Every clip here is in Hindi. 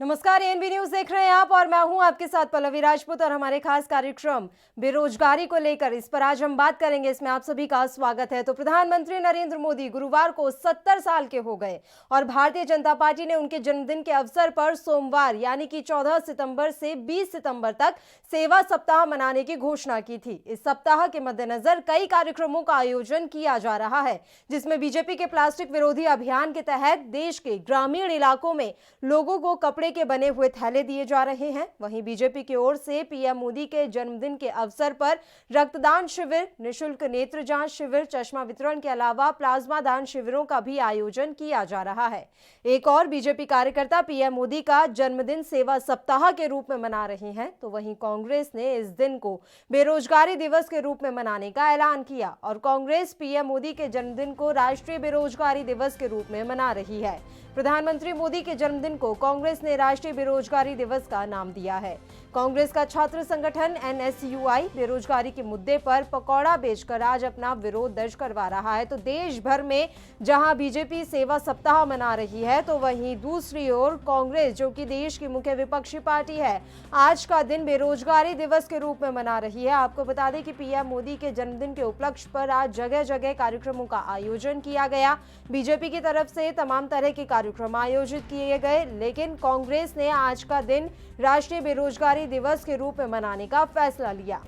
नमस्कार, एएनबी न्यूज देख रहे हैं आप और मैं हूं आपके साथ पल्लवी राजपूत और हमारे खास कार्यक्रम बेरोजगारी को लेकर इस पर आज हम बात करेंगे। इसमें आप सभी का स्वागत है। तो प्रधानमंत्री नरेंद्र मोदी गुरुवार को 70 साल के हो गए और भारतीय जनता पार्टी ने उनके जन्मदिन के अवसर पर सोमवार यानी कि 14 सितंबर से 20 सितंबर तक सेवा सप्ताह मनाने की घोषणा की थी। इस सप्ताह के मद्देनजर कई कार्यक्रमों का आयोजन किया जा रहा है, जिसमें बीजेपी के प्लास्टिक विरोधी अभियान के तहत देश के ग्रामीण इलाकों में लोगों को कपड़े के बने हुए थैले दिए जा रहे हैं। वहीं बीजेपी की ओर से पीएम मोदी के जन्मदिन के अवसर पर रक्तदान शिविर, निशुल्क नेत्र जांच शिविर, चश्मा वितरण के अलावा प्लाज्मा दान शिविरों का भी आयोजन किया जा रहा है। एक और बीजेपी कार्यकर्ता पीएम मोदी का जन्मदिन सेवा सप्ताह के रूप में मना रहे हैं, तो वहीं कांग्रेस ने इस दिन को बेरोजगारी दिवस के रूप में मनाने का ऐलान किया और कांग्रेस पीएम मोदी के जन्मदिन को राष्ट्रीय बेरोजगारी दिवस के रूप में मना रही है। प्रधानमंत्री मोदी के जन्मदिन को कांग्रेस ने राष्ट्रीय बेरोजगारी दिवस का नाम दिया है। कांग्रेस का छात्र संगठन एनएसयूआई बेरोजगारी के मुद्दे पर पकौड़ा बेचकर आज अपना विरोध दर्ज करवा रहा है। तो देश भर में जहां बीजेपी सेवा सप्ताह मना रही है, तो वहीं दूसरी ओर कांग्रेस, जो कि देश की मुख्य विपक्षी पार्टी है, आज का दिन बेरोजगारी दिवस के रूप में मना रही है। आपको बता दें कि पीएम मोदी के जन्मदिन के उपलक्ष्य पर आज जगह जगह कार्यक्रमों का आयोजन किया गया। बीजेपी की तरफ से तमाम तरह के कार्यक्रम आयोजित किए गए, लेकिन कांग्रेस ने आज का दिन राष्ट्रीय बेरोजगारी दिवस के रूप में मनाने का फैसला लिया।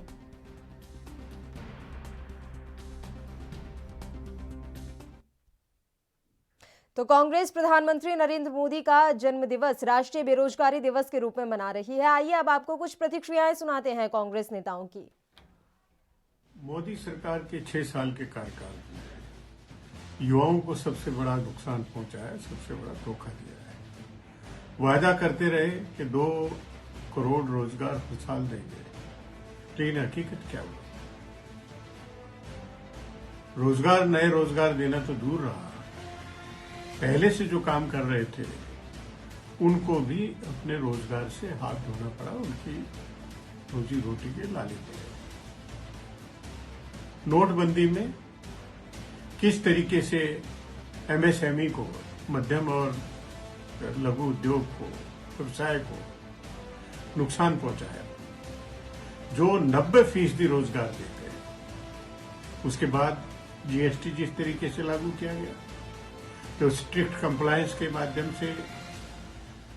तो कांग्रेस प्रधानमंत्री नरेंद्र मोदी का जन्म दिवस राष्ट्रीय बेरोजगारी दिवस के रूप में मना रही है। आइए अब आपको कुछ प्रतिक्रियाएं सुनाते हैं कांग्रेस नेताओं की। मोदी सरकार के 6 साल के कार्यकाल में युवाओं को सबसे बड़ा नुकसान पहुंचा है, सबसे बड़ा धोखा दिया है। वायदा करते रहे कि 2 करोड़ रोजगार हर साल देंगे, लेकिन हकीकत क्या हुआ? रोजगार, नए रोजगार देना तो दूर रहा, पहले से जो काम कर रहे थे उनको भी अपने रोजगार से हाथ धोना पड़ा, उनकी रोजी रोटी के लाले पड़े। नोटबंदी में किस तरीके से एमएसएमई को, मध्यम और लघु उद्योग को, व्यवसाय को नुकसान पहुंचाया, जो 90% रोजगार देते हैं। उसके बाद जीएसटी जिस तरीके से लागू किया गया, तो स्ट्रिक्ट कंप्लायंस के माध्यम से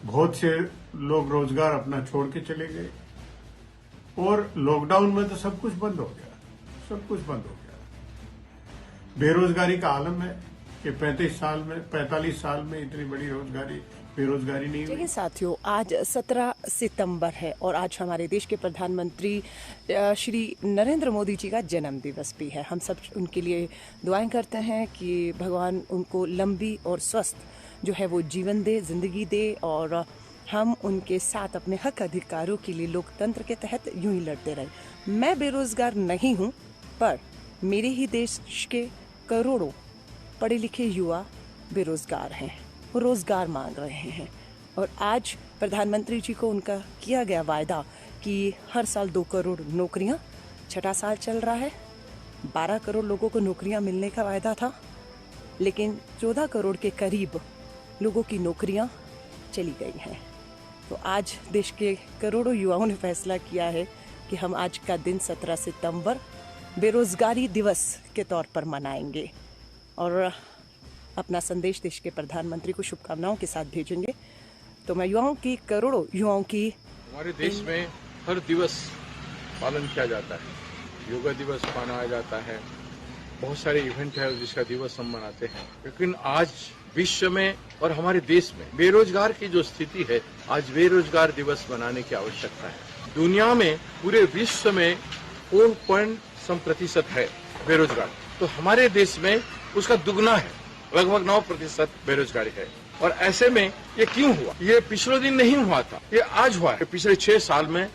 बहुत से लोग रोजगार अपना छोड़ के चले गए और लॉकडाउन में तो सब कुछ बंद हो गया, सब कुछ बंद हो गया। बेरोजगारी का आलम है कि 45 साल में इतनी बड़ी बेरोजगारी नहीं हुई। देखिए साथियों, आज 17 सितंबर है और आज हमारे देश के प्रधानमंत्री श्री नरेंद्र मोदी जी का जन्म दिवस भी है। हम सब उनके लिए दुआएं करते हैं कि भगवान उनको लंबी और स्वस्थ जो है वो जीवन दे, जिंदगी दे और हम उनके साथ अपने हक अधिकारों के लिए लोकतंत्र के तहत यूं ही लड़ते रहे। मैं बेरोजगार नहीं हूं, पर मेरे ही देश के करोड़ों पढ़े लिखे युवा बेरोजगार हैं, वो रोजगार मांग रहे हैं। और आज प्रधानमंत्री जी को उनका किया गया वायदा कि हर साल 2 करोड़ नौकरियां, 6ठा साल चल रहा है, 12 करोड़ लोगों को नौकरियां मिलने का वायदा था, लेकिन 14 करोड़ के करीब लोगों की नौकरियां चली गई हैं। तो आज देश के करोड़ों युवाओं ने फैसला किया है कि हम आज का दिन 17 सितंबर बेरोजगारी दिवस के तौर पर मनाएंगे और अपना संदेश देश के प्रधानमंत्री को शुभकामनाओं के साथ भेजेंगे। तो मैं युवाओं की, करोड़ों युवाओं की, हमारे देश में हर दिवस पालन किया जाता है। योगा दिवस मनाया जाता है, बहुत सारे इवेंट है जिसका दिवस हम मनाते हैं, लेकिन आज विश्व में और हमारे देश में बेरोजगार की जो स्थिति है, आज बेरोजगार दिवस मनाने की आवश्यकता है। दुनिया में पूरे विश्व में 4% है बेरोजगार, तो हमारे देश में उसका दुगना है, लगभग 9% बेरोजगारी है। और ऐसे में ये क्यों हुआ? ये पिछले दिन नहीं हुआ था, ये आज हुआ है। पिछले 6 साल में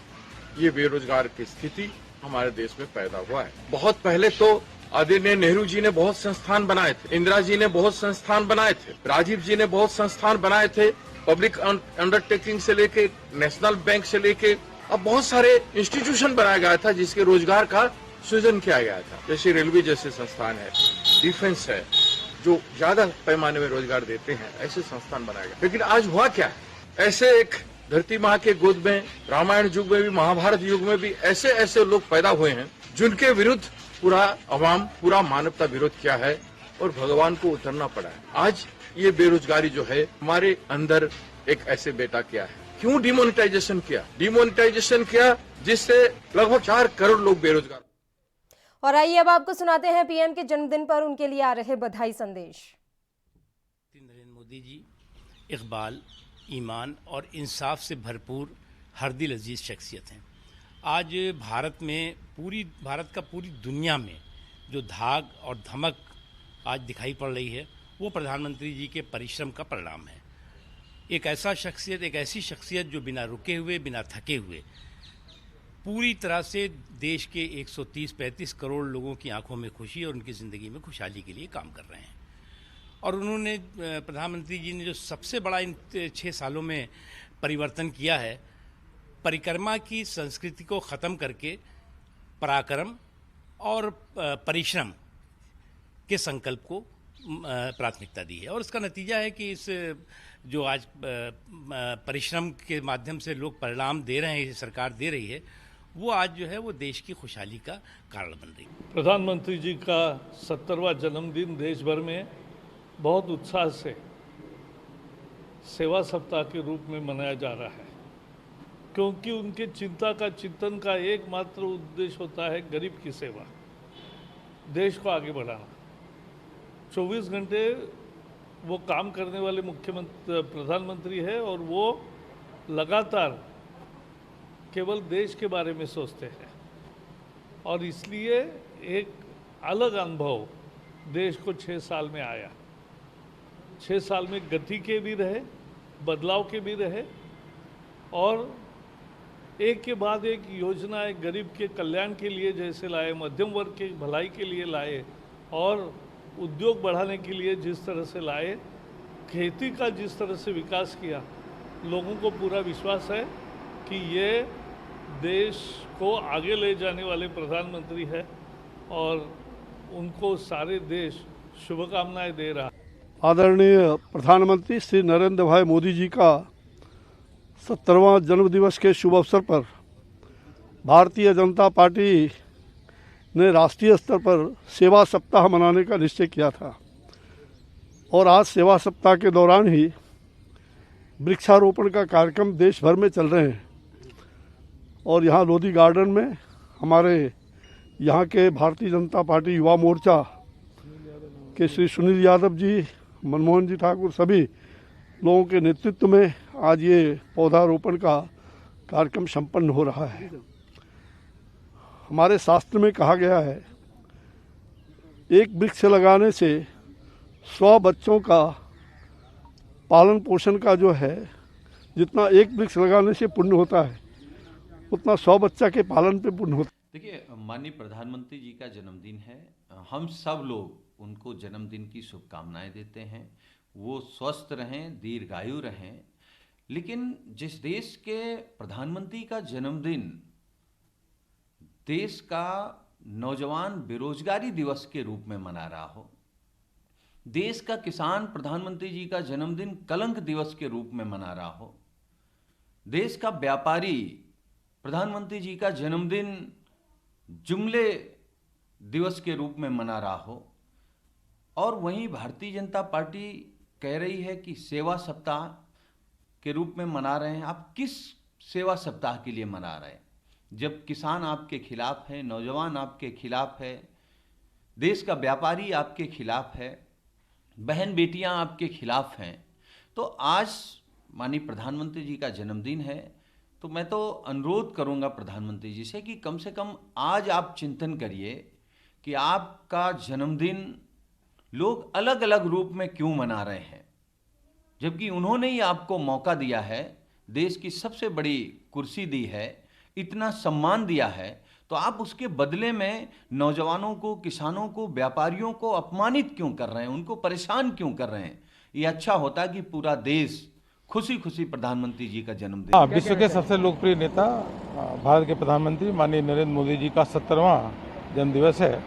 ये बेरोजगार की स्थिति हमारे देश में पैदा हुआ है। बहुत पहले तो आदरणीय नेहरू जी ने बहुत संस्थान बनाए थे, इंदिरा जी ने बहुत संस्थान बनाए थे, राजीव जी ने बहुत संस्थान बनाए थे, पब्लिक अंडरटेकिंग से लेके नेशनल बैंक से लेके अब बहुत सारे इंस्टीट्यूशन बनाया गया था जिसके रोजगार का सृजन किया गया था। जैसे रेलवे जैसे संस्थान है, डिफेंस है, जो ज्यादा पैमाने में रोजगार देते हैं, ऐसे संस्थान बनाए गए। लेकिन आज हुआ क्या है? ऐसे एक धरती माँ के गोद में रामायण युग में भी, महाभारत युग में भी ऐसे ऐसे लोग पैदा हुए हैं जिनके विरुद्ध पूरा अवाम, पूरा मानवता विरोध किया है और भगवान को उतरना पड़ा है। आज ये बेरोजगारी जो है हमारे अंदर एक ऐसे बेटा किया है। क्यों डिमोनेटाइजेशन किया? डिमोनेटाइजेशन किया जिससे लगभग 4 करोड़ लोग बेरोजगार। और आइए अब आपको सुनाते हैं पीएम के जन्मदिन पर उनके लिए आ रहे बधाई संदेश। नरेंद्र मोदी जी इकबाल, ईमान और इंसाफ से भरपूर हर दिल अजीज शख्सियत हैं। आज भारत का पूरी दुनिया में जो धाग और धमक आज दिखाई पड़ रही है वो प्रधानमंत्री जी के परिश्रम का परिणाम है। एक ऐसी शख्सियत जो बिना रुके हुए, बिना थके हुए पूरी तरह से देश के 130-135 करोड़ लोगों की आंखों में खुशी और उनकी ज़िंदगी में खुशहाली के लिए काम कर रहे हैं। और उन्होंने, प्रधानमंत्री जी ने जो सबसे बड़ा इन 6 सालों में परिवर्तन किया है, परिक्रमा की संस्कृति को ख़त्म करके पराक्रम और परिश्रम के संकल्प को प्राथमिकता दी है। और उसका नतीजा है कि इस जो आज परिश्रम के माध्यम से लोग परिणाम दे रहे हैं, सरकार दे रही है, वो आज जो है वो देश की खुशहाली का कारण बन रही है। प्रधानमंत्री जी का 70वां जन्मदिन देश भर में बहुत उत्साह से सेवा सप्ताह के रूप में मनाया जा रहा है, क्योंकि उनके चिंतन का एकमात्र उद्देश्य होता है गरीब की सेवा, देश को आगे बढ़ाना। 24 घंटे वो काम करने वाले प्रधानमंत्री है और वो लगातार केवल देश के बारे में सोचते हैं और इसलिए एक अलग अनुभव देश को 6 साल में आया। 6 साल में गति के भी रहे, बदलाव के भी रहे और एक के बाद एक योजनाएं गरीब के कल्याण के लिए जैसे लाए, मध्यम वर्ग के भलाई के लिए लाए और उद्योग बढ़ाने के लिए जिस तरह से लाए, खेती का जिस तरह से विकास किया, लोगों को पूरा विश्वास है कि ये देश को आगे ले जाने वाले प्रधानमंत्री है और उनको सारे देश शुभकामनाएं दे रहा है। आदरणीय प्रधानमंत्री श्री नरेंद्र भाई मोदी जी का 70वां जन्मदिवस के शुभ अवसर पर भारतीय जनता पार्टी ने राष्ट्रीय स्तर पर सेवा सप्ताह मनाने का निश्चय किया था और आज सेवा सप्ताह के दौरान ही वृक्षारोपण का कार्यक्रम देश भर में चल रहे हैं और यहाँ लोधी गार्डन में हमारे यहाँ के भारतीय जनता पार्टी युवा मोर्चा के श्री सुनील यादव जी, मनमोहन जी ठाकुर, सभी लोगों के नेतृत्व में आज ये पौधारोपण का कार्यक्रम संपन्न हो रहा है। हमारे शास्त्र में कहा गया है, एक वृक्ष लगाने से 100 बच्चों का पालन पोषण का जो है, जितना एक वृक्ष लगाने से पुण्य होता है उतना 100 बच्चा के पालन पे पुण्य होता है। देखिए, माननीय प्रधानमंत्री जी का जन्मदिन है, हम सब लोग उनको जन्मदिन की शुभकामनाएं देते हैं। वो स्वस्थ रहें, दीर्घायु रहें। लेकिन जिस देश के प्रधानमंत्री का जन्मदिन देश का नौजवान बेरोजगारी दिवस के रूप में मना रहा हो, देश का किसान प्रधानमंत्री जी का जन्मदिन कलंक दिवस के रूप में मना रहा हो, देश का व्यापारी प्रधानमंत्री जी का जन्मदिन जुमले दिवस के रूप में मना रहा हो और वहीं भारतीय जनता पार्टी कह रही है कि सेवा सप्ताह के रूप में मना रहे हैं। आप किस सेवा सप्ताह के लिए मना रहे हैं जब किसान आपके खिलाफ है, नौजवान आपके खिलाफ है, देश का व्यापारी आपके खिलाफ है, बहन बेटियां आपके खिलाफ हैं। तो आज माननीय प्रधानमंत्री जी का जन्मदिन है, तो मैं तो अनुरोध करूंगा प्रधानमंत्री जी से कि कम आज आप चिंतन करिए कि आपका जन्मदिन लोग अलग अलग रूप में क्यों मना रहे हैं, जबकि उन्होंने ही आपको मौका दिया है, देश की सबसे बड़ी कुर्सी दी है, इतना सम्मान दिया है, तो आप उसके बदले में नौजवानों को, किसानों को, व्यापारियों को अपमानित क्यों कर रहे हैं, उनको परेशान क्यों कर रहे हैं। ये अच्छा होता कि पूरा देश खुशी खुशी प्रधानमंत्री जी का जन्मदिन। विश्व के सबसे लोकप्रिय नेता भारत के प्रधानमंत्री माननीय नरेंद्र मोदी जी का 70वां जन्मदिवस है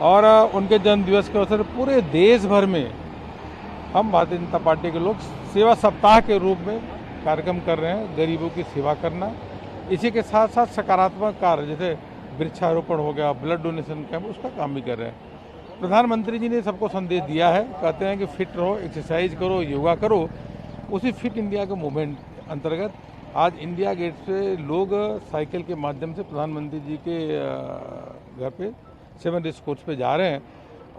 और उनके जन्मदिवस के अवसर पर पूरे देश भर में हम भारतीय जनता पार्टी के लोग सेवा सप्ताह के रूप में कार्यक्रम कर रहे हैं, गरीबों की सेवा करना। इसी के साथ साथ सकारात्मक कार्य जैसे वृक्षारोपण हो गया, ब्लड डोनेशन कैंप, उसका काम भी कर रहे हैं। प्रधानमंत्री जी ने सबको संदेश दिया है, कहते हैं कि फिट रहो, एक्सरसाइज करो, योगा करो। उसी फिट इंडिया के मूवमेंट अंतर्गत आज इंडिया गेट से लोग साइकिल के माध्यम से प्रधानमंत्री जी के घर पे 7 रेस कोर्स पे जा रहे हैं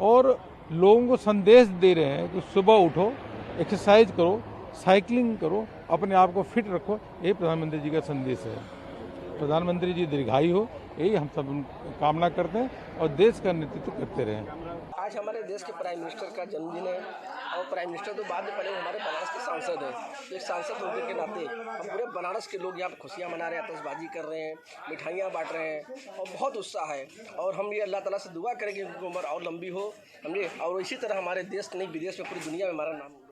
और लोगों को संदेश दे रहे हैं कि सुबह उठो, एक्सरसाइज करो, साइकिलिंग करो, अपने आप को फिट रखो। यही प्रधानमंत्री जी का संदेश है। प्रधानमंत्री जी दीर्घायु हो, यही हम सब कामना करते हैं और देश का नेतृत्व करते रहें। आज हमारे देश के प्राइम मिनिस्टर का जन्मदिन है और प्राइम मिनिस्टर तो बाद में पहले हमारे बनारस के सांसद हैं। एक सांसद होने के नाते हम पूरे बनारस के लोग यहाँ पर खुशियाँ मना रहे हैं, आतशबाजी कर रहे हैं, मिठाइयाँ बांट रहे हैं और बहुत उत्साह है। और हम ये अल्लाह ताला से दुआ करेंगे कि उनकी उम्र और लंबी हो हमने, और इसी तरह हमारे देश नहीं विदेश में पूरी दुनिया में हमारा नाम।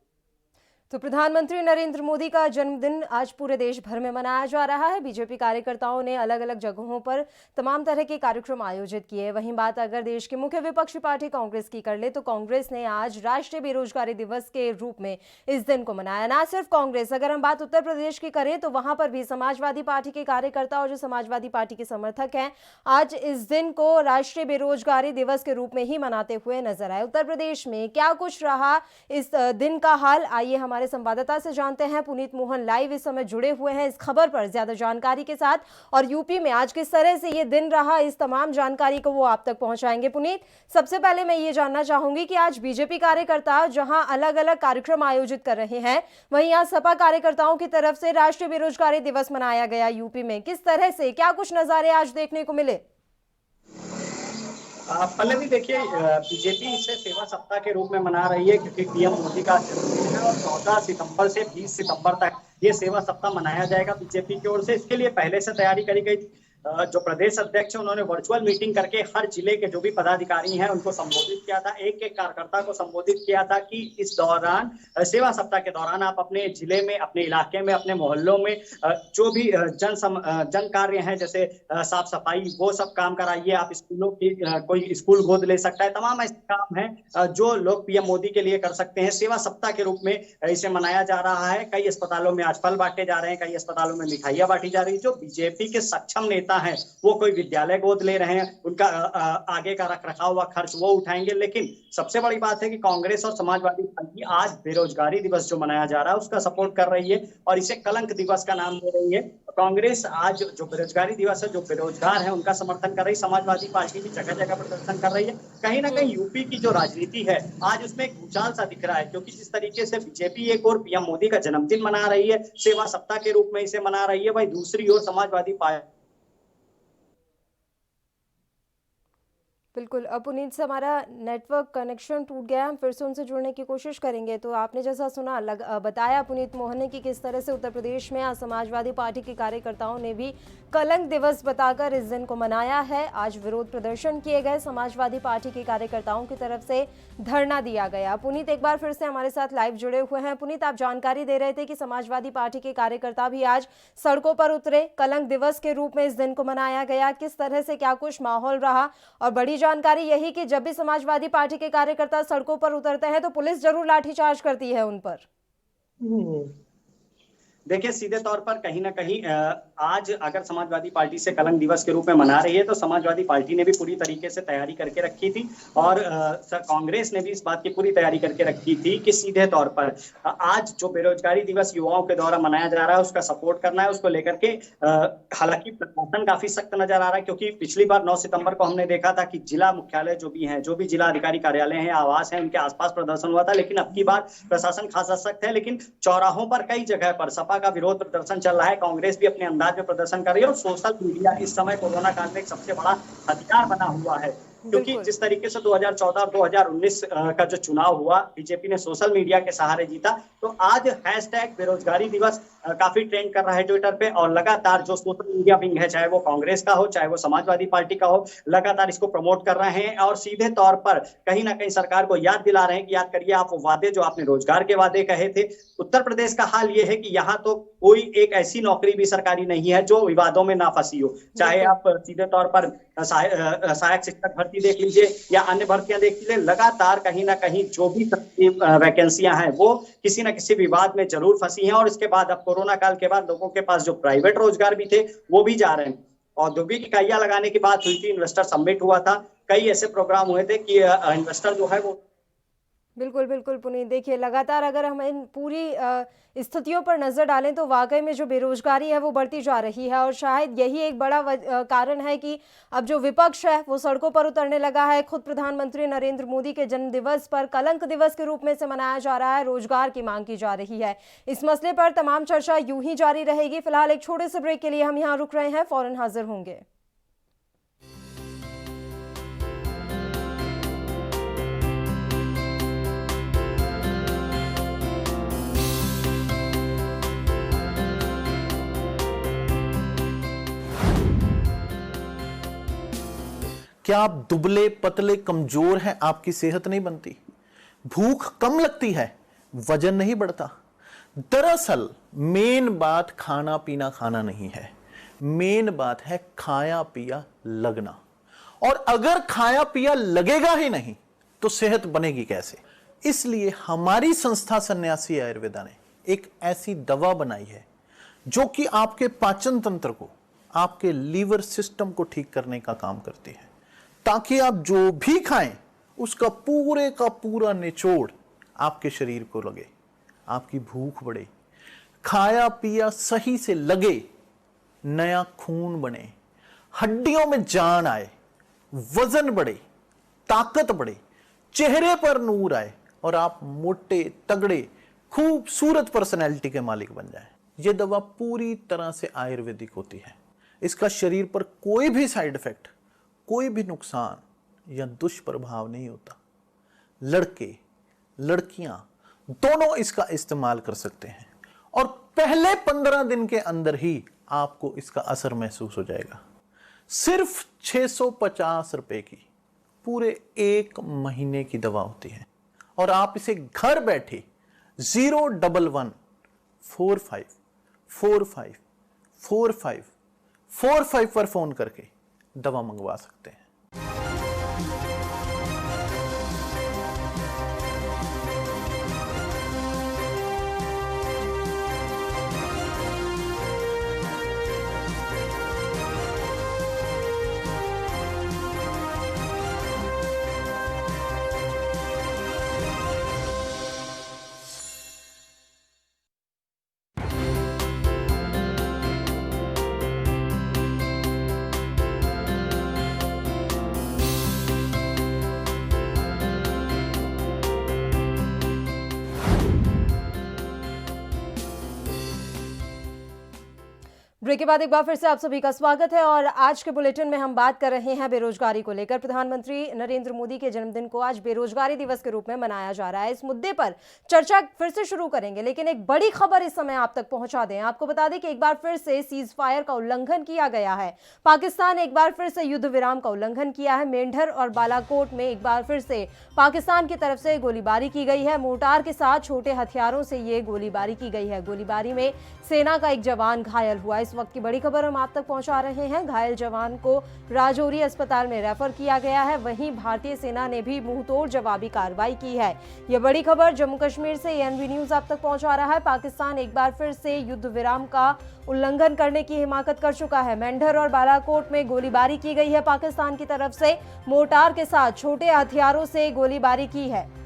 तो प्रधानमंत्री नरेंद्र मोदी का जन्मदिन आज पूरे देश भर में मनाया जा रहा है। बीजेपी कार्यकर्ताओं ने अलग अलग जगहों पर तमाम तरह के कार्यक्रम आयोजित किए। वहीं बात अगर देश की मुख्य विपक्षी पार्टी कांग्रेस की कर ले तो कांग्रेस ने आज राष्ट्रीय बेरोजगारी दिवस के रूप में इस दिन को मनाया। ना सिर्फ कांग्रेस, अगर हम बात उत्तर प्रदेश की करें तो वहां पर भी समाजवादी पार्टी के कार्यकर्ता और जो समाजवादी पार्टी के समर्थक हैं आज इस दिन को राष्ट्रीय बेरोजगारी दिवस के रूप में ही मनाते हुए नजर आए। उत्तर प्रदेश में क्या कुछ रहा इस दिन का हाल, आइए हमारे संवाददाता से जानते हैं। पुनीत मोहन लाइव इस समय जुड़े हुए हैं इस खबर पर ज्यादा जानकारी के साथ, और यूपी में आज किस तरह से ये दिन रहा इस तमाम जानकारी को वो आप तक पहुंचाएंगे। पुनीत, सबसे पहले मैं ये जानना चाहूंगी कि आज बीजेपी कार्यकर्ता जहां अलग अलग कार्यक्रम आयोजित कर रहे हैं, वहीं आज सपा कार्यकर्ताओं की तरफ से राष्ट्रीय बेरोजगारी दिवस मनाया गया यूपी में। किस तरह से क्या कुछ नजारे आज देखने को मिले? पल्लवी, देखिए, बीजेपी इसे सेवा सप्ताह के रूप में मना रही है क्योंकि पीएम मोदी का जन्मदिन है और 14 सितंबर से 20 सितंबर तक ये सेवा सप्ताह मनाया जाएगा बीजेपी की ओर से। इसके लिए पहले से तैयारी करी गई। जो प्रदेश अध्यक्ष है उन्होंने वर्चुअल मीटिंग करके हर जिले के जो भी पदाधिकारी हैं उनको संबोधित किया था, एक एक कार्यकर्ता को संबोधित किया था कि इस दौरान सेवा सप्ताह के दौरान आप अपने जिले में, अपने इलाके में, अपने मोहल्लों में जो भी जन कार्य हैं जैसे साफ सफाई, वो सब काम कराइए। आप स्कूलों की कोई स्कूल गोद ले सकता है, तमाम ऐसे काम हैं जो लोग पीएम मोदी के लिए कर सकते हैं। सेवा सप्ताह के रूप में इसे मनाया जा रहा है। कई अस्पतालों में आज फल बांटे जा रहे हैं, कई अस्पतालों में मिठाइयां बांटी जा रही है। जो बीजेपी के सक्षम नेता है वो कोई विद्यालय गोद ले रहे हैं, उनका आगे का रख रखाव हुआ खर्च वो उठाएंगे। लेकिन सबसे बड़ी बात है कि कांग्रेस और समाजवादी पार्टी आज बेरोजगारी दिवस जो मनाया जा रहा है उसका सपोर्ट कर रही है और इसे कलंक दिवस का नाम दे रही है। कांग्रेस आज जो बेरोजगारी दिवस है, जो बेरोजगार है उनका समर्थन कर रही है। समाजवादी पार्टी भी जगह जगह प्रदर्शन कर रही है। कहीं ना कहीं यूपी की जो राजनीति है आज उसमें एक भूचाल सा दिख रहा है, क्योंकि जिस तरीके से बीजेपी एक और पीएम मोदी का जन्मदिन मना रही है, सेवा सप्ताह के रूप में इसे मना रही है, वही दूसरी ओर समाजवादी पार्टी। बिल्कुल, अब पुनीत से हमारा नेटवर्क कनेक्शन टूट गया, हम फिर से उनसे जुड़ने की कोशिश करेंगे। तो आपने जैसा सुना बताया पुनीत मोहन ने कि किस तरह से उत्तर प्रदेश में आज समाजवादी पार्टी के कार्यकर्ताओं ने भी कलंक दिवस बताकर इस दिन को मनाया है। आज विरोध प्रदर्शन किए गए, समाजवादी पार्टी के कार्यकर्ताओं की तरफ से धरना दिया गया। पुनीत एक बार फिर से हमारे साथ लाइव जुड़े हुए हैं। पुनीत, आप जानकारी दे रहे थे कि समाजवादी पार्टी के कार्यकर्ता भी आज सड़कों पर उतरे, कलंक दिवस के रूप में इस दिन को मनाया गया। किस तरह से क्या कुछ माहौल रहा? और बड़ी जानकारी यही कि जब भी समाजवादी पार्टी के कार्यकर्ता सड़कों पर उतरते हैं तो पुलिस जरूर लाठीचार्ज करती है उन पर। देखिए, सीधे तौर पर कहीं ना कहीं आज अगर समाजवादी पार्टी से कलंक दिवस के रूप में मना रही है तो समाजवादी पार्टी ने भी पूरी तरीके से तैयारी करके रखी थी और कांग्रेस ने भी इस बात की पूरी तैयारी करके रखी थी कि सीधे तौर पर आज जो बेरोजगारी दिवस युवाओं के द्वारा मनाया जा रहा है उसका सपोर्ट करना है, उसको लेकर के हालांकि प्रशासन काफी सख्त नजर आ रहा है, क्योंकि पिछली बार 9 सितंबर को हमने देखा था कि जिला मुख्यालय जो भी हैं, जो भी जिला अधिकारी कार्यालय हैं, आवास हैं, उनके आसपास प्रदर्शन हुआ था। लेकिन अब की बार प्रशासन खासा सख्त है, लेकिन चौराहों पर कई जगह पर सपा का विरोध प्रदर्शन चल रहा है। कांग्रेस भी अपने अंदाज में प्रदर्शन कर रही है और सोशल मीडिया इस समय कोरोना काल में एक सबसे बड़ा हथियार बना हुआ है, क्योंकि जिस तरीके से 2014 और 2019 का जो चुनाव हुआ बीजेपी ने सोशल मीडिया के सहारे जीता, तो आज हैशटैग बेरोजगारी दिवस काफी ट्रेंड कर रहा है ट्विटर पे और लगातार जो सोशल मीडिया विंग है, चाहे वो कांग्रेस का हो चाहे वो समाजवादी पार्टी का हो, लगातार इसको प्रमोट कर रहे हैं और सीधे तौर पर कहीं ना कहीं सरकार को याद दिला रहे हैं कि याद करिए आप वो वादे जो आपने रोजगार के वादे कहे थे। उत्तर प्रदेश का हाल ये है कि यहाँ तो कोई एक ऐसी नौकरी भी सरकारी नहीं है जो विवादों में ना फंसी हो, चाहे आप सीधे तौर पर सहायक शिक्षक भर्ती भर्ती देख लीजिए या अन्य भर्तियां देख लीजिए, लगातार कहीं ना कहीं जो भी वैकेंसियां हैं वो किसी न किसी विवाद में जरूर फंसी हैं। और इसके बाद अब कोरोना काल के बाद लोगों के पास जो प्राइवेट रोजगार भी थे वो भी जा रहे हैं। औद्योगिक इकाइयां लगाने की बात हुई थी, इन्वेस्टर समिट हुआ था, कई ऐसे प्रोग्राम हुए थे कि इन्वेस्टर जो है वो बिल्कुल बिल्कुल पुनीत, देखिए लगातार अगर हम इन पूरी स्थितियों पर नज़र डालें तो वाकई में जो बेरोजगारी है वो बढ़ती जा रही है और शायद यही एक बड़ा कारण है कि अब जो विपक्ष है वो सड़कों पर उतरने लगा है। खुद प्रधानमंत्री नरेंद्र मोदी के जन्म दिवस पर कलंक दिवस के रूप में से मनाया जा रहा है, रोजगार की मांग की जा रही है। इस मसले पर तमाम चर्चा यूं ही जारी रहेगी। फिलहाल एक छोटे से ब्रेक के लिए हम यहाँ रुक रहे हैं, फौरन हाजिर होंगे। क्या आप दुबले पतले कमजोर हैं, आपकी सेहत नहीं बनती, भूख कम लगती है, वजन नहीं बढ़ता? दरअसल मेन बात खाना पीना खाना नहीं है, मेन बात है खाया पिया लगना। और अगर खाया पिया लगेगा ही नहीं तो सेहत बनेगी कैसे? इसलिए हमारी संस्था सन्यासी आयुर्वेदा ने एक ऐसी दवा बनाई है जो कि आपके पाचन तंत्र को, आपके लीवर सिस्टम को ठीक करने का काम करती है, ताकि आप जो भी खाएं उसका पूरे का पूरा निचोड़ आपके शरीर को लगे, आपकी भूख बढ़े, खाया पिया सही से लगे, नया खून बने, हड्डियों में जान आए, वजन बढ़े, ताकत बढ़े, चेहरे पर नूर आए और आप मोटे तगड़े खूबसूरत पर्सनैलिटी के मालिक बन जाएं। यह दवा पूरी तरह से आयुर्वेदिक होती है। इसका शरीर पर कोई भी साइड इफेक्ट, कोई भी नुकसान या दुष्प्रभाव नहीं होता। लड़के लड़कियां दोनों इसका इस्तेमाल कर सकते हैं और पहले 15 दिन के अंदर ही आपको इसका असर महसूस हो जाएगा। सिर्फ 650 रुपए की पूरे 1 महीने की दवा होती है और आप इसे घर बैठे 01145454545 पर फोन करके दवा मंगवा सकते हैं। ब्रेक के बाद एक बार फिर से आप सभी का स्वागत है और आज के बुलेटिन में हम बात कर रहे हैं बेरोजगारी को लेकर। प्रधानमंत्री नरेंद्र मोदी के जन्मदिन को आज बेरोजगारी दिवस के रूप में मनाया जा रहा है। इस मुद्दे पर चर्चा फिर से शुरू करेंगे, लेकिन एक बड़ी खबर इस समय आप तक पहुंचा दें। आपको बता दें कि एक बार फिर से सीज फायर का उल्लंघन किया गया है। पाकिस्तान एक बार फिर से युद्ध विराम का उल्लंघन किया है। मेंढर और बालाकोट में एक बार फिर से पाकिस्तान की तरफ से गोलीबारी की गई है। मोर्टार के साथ छोटे हथियारों से ये गोलीबारी की गई है। गोलीबारी में सेना का एक जवान घायल हुआ। इस वक्त की बड़ी खबर हम आप तक पहुंचा रहे हैं। घायल जवान को राजौरी अस्पताल में रेफर किया गया है। वहीं भारतीय सेना ने भी मुंहतोड़ जवाबी कार्रवाई की है। यह बड़ी खबर जम्मू कश्मीर से एएनबी न्यूज आप तक पहुंचा रहा है। पाकिस्तान एक बार फिर से युद्ध विराम का उल्लंघन करने की हिमाकत कर चुका है। मेंढर और बालाकोट में गोलीबारी की गई है। पाकिस्तान की तरफ से मोर्टार के साथ छोटे हथियारों से गोलीबारी की है।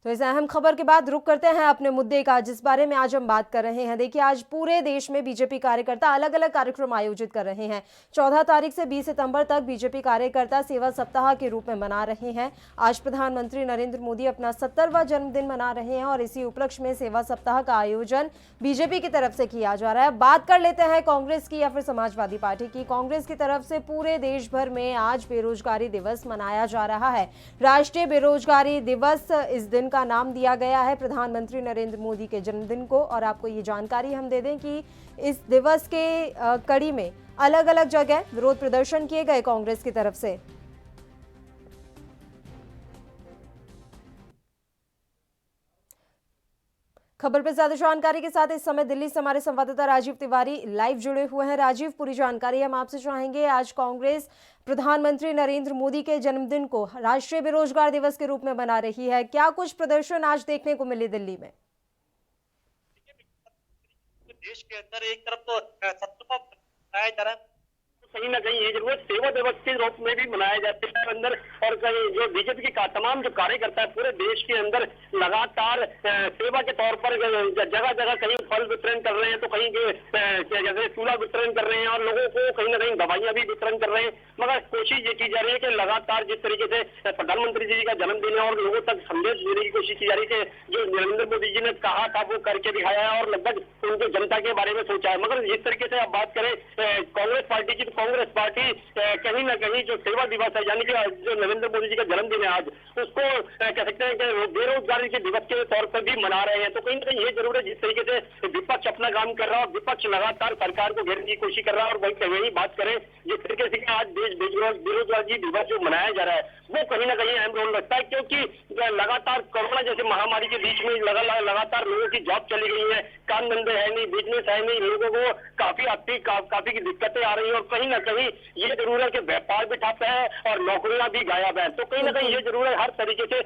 तो इस अहम खबर के बाद रुक करते हैं अपने मुद्दे का, जिस बारे में आज हम बात कर रहे हैं। देखिए, आज पूरे देश में बीजेपी कार्यकर्ता अलग अलग कार्यक्रम आयोजित कर रहे हैं। 14 तारीख से 20 सितंबर तक बीजेपी कार्यकर्ता सेवा सप्ताह के रूप में मना रहे हैं। आज प्रधानमंत्री नरेंद्र मोदी अपना 70वां जन्मदिन मना रहे हैं और इसी उपलक्ष्य में सेवा सप्ताह का आयोजन बीजेपी की तरफ से किया जा रहा है। बात कर लेते हैं कांग्रेस की या फिर समाजवादी पार्टी की। कांग्रेस की तरफ से पूरे देश भर में आज बेरोजगारी दिवस मनाया जा रहा है। राष्ट्रीय बेरोजगारी दिवस इस दिन का नाम दिया गया है प्रधानमंत्री नरेंद्र मोदी के जन्मदिन को। और आपको ये जानकारी हम दे दें कि इस दिवस के कड़ी में अलग अलग जगह विरोध प्रदर्शन किए गए कांग्रेस की तरफ से। खबर पर ज्यादा जानकारी के साथ इस समय दिल्ली से हमारे संवाददाता राजीव तिवारी लाइव जुड़े हुए हैं। राजीव, पूरी जानकारी हम आपसे चाहेंगे। आज कांग्रेस प्रधानमंत्री नरेंद्र मोदी के जन्मदिन को राष्ट्रीय बेरोजगार दिवस के रूप में मना रही है। क्या कुछ प्रदर्शन आज देखने को मिले दिल्ली में? देश के अंदर एक तरफ तो सत्ता मनाया जा रहा है, कहीं ना कहीं ये जरूरत सेवा दिवस के रूप में भी मनाया जाता है अंदर। और कहीं जो बीजेपी का तमाम जो कार्यकर्ता है पूरे देश के अंदर लगातार सेवा के तौर पर जगह जगह कहीं फल वितरण कर रहे हैं, तो कहीं जैसे चूल्हा वितरण कर रहे हैं और लोगों को कहीं ना कहीं दवाइयां भी वितरण कर रहे हैं। मगर कोशिश ये की जा रही है कि लगातार जिस तरीके से प्रधानमंत्री जी का जन्मदिन है और लोगों तक संदेश देने की कोशिश की जा रही है कि जो नरेंद्र मोदी जी ने कहा था वो करके दिखाया है और लगभग उनके जनता के बारे में सोचा है। मगर जिस तरीके से आप बात करें कांग्रेस पार्टी की, कांग्रेस पार्टी कहीं ना कहीं जो सेवा दिवस है यानी कि जो नरेंद्र मोदी जी का जन्मदिन है आज, उसको कह सकते हैं कि बेरोजगारी के दिवस के तौर पर भी मना रहे हैं। तो कहीं ना कहीं ये जरूर है जिस तरीके से विपक्ष अपना काम कर रहा है और विपक्ष लगातार सरकार को घेरने की कोशिश कर रहा है। और वही बात करें जिस तरीके से आज देश बेरोजगारी दिवस जो मनाया जा रहा है वो कहीं ना कहीं अहम रोल रखता है, क्योंकि लगातार कोरोना जैसे महामारी के बीच में लगातार लोगों की जॉब चली गई है, काम धंधे है नहीं, बिजनेस है नहीं, लोगों को काफी दिक्कतें आ रही है और कहीं ना कहीं ये जरूर है कि व्यापार भी ठप है और नौकरियां भी गायब है। तो कहीं ना कहीं ये जरूर है हर तरीके से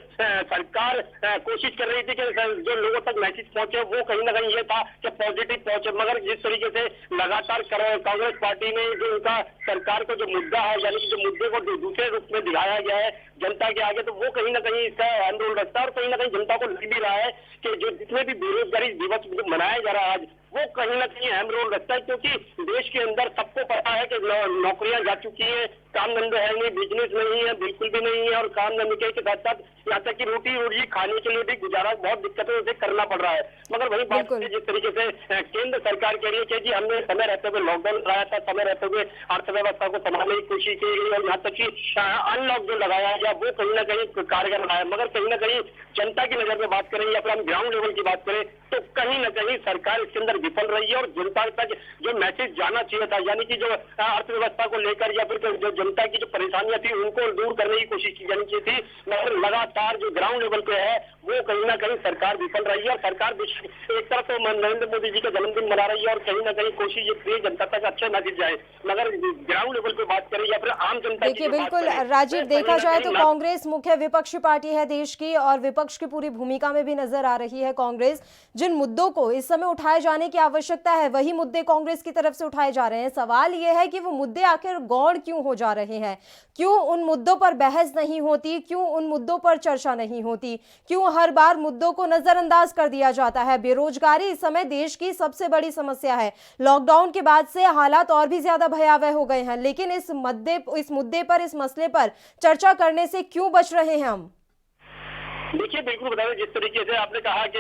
सरकार कोशिश कर रही थी कि जो लोगों तक मैसेज पहुंचे वो कहीं ना कहीं ये था कि पॉजिटिव पहुंचे। मगर जिस तरीके से लगातार कांग्रेस पार्टी ने जो उनका सरकार को जो मुद्दा है यानी कि जो मुद्दे को दूसरे रूप में दिखाया गया है जनता के आगे, तो वो कहीं ना कहीं इसका अहम रोल रखता है। और कहीं ना कहीं जनता को लग भी रहा है कि जो जितने भी बेरोजगारी दिवस जो मनाया जा रहा है आज वो कहीं ना कहीं अहम रोल रखता है, क्योंकि देश के अंदर सबको पता है कि नौकरियां जा चुकी है, काम धंधे है नहीं, बिजनेस नहीं है, बिल्कुल भी नहीं है और काम धंधे के साथ साथ यहाँ तक कि रोटी खाने के लिए भी गुजारा बहुत दिक्कतों से करना पड़ रहा है। मगर वही बात है जिस तरीके से केंद्र सरकार कह रही है कि जी हमने समय रहते हुए लॉकडाउन लगाया था, समय रहते हुए अर्थव्यवस्था को संभालने की कोशिश की गई और यहाँ तक कि अनलॉक जो लगाया गया वो कहीं ना कहीं कारगर रहा है। मगर कहीं ना कहीं जनता की नजर में बात करें या फिर हम ग्राउंड लेवल की बात करें तो कहीं ना कहीं सरकार इसके अंदर विफल रही है और जनता तक जो मैसेज जाना चाहिए था यानी कि जो अर्थव्यवस्था को लेकर या फिर जो जनता की जो परेशानियां थी उनको दूर करने की कोशिश की जानी चाहिए थी, मगर लगातार जो ग्राउंड लेवल पे है वो कहीं ना कहीं सरकार विफल रही है। और सरकार एक तरफ तो नरेंद्र मोदी जी का जन्मदिन मना रही है और कहीं ना कहीं कोशिश ये की जनता तक अच्छे मैसेज जाए, मगर ग्राउंड लेवल पे बात करें या फिर आम जनता देखिए बिल्कुल राजीव, देखा जाए तो कांग्रेस मुख्य विपक्षी पार्टी है देश की और विपक्ष की पूरी भूमिका में भी नजर आ रही है कांग्रेस। जिन मुद्दों को इस समय उठाए जाने की आवश्यकता है वही मुद्दे कांग्रेस की तरफ से उठाए जा रहे हैं। सवाल यह है कि वो मुद्दे आखिर गौण क्यों हो जा रहे हैं, क्यों उन मुद्दों पर बहस नहीं होती, क्यों उन मुद्दों पर चर्चा नहीं होती, क्यों हर बार मुद्दों को नजरअंदाज कर दिया जाता है। बेरोजगारी इस समय देश की सबसे बड़ी समस्या है। लॉकडाउन के बाद से हालात और भी ज्यादा भयावह हो गए हैं, लेकिन इस मुद्दे पर, इस मसले पर चर्चा करने से क्यों बच रहे हैं हम? देखिए बिल्कुल बता दें, जिस तरीके से आपने कहा कि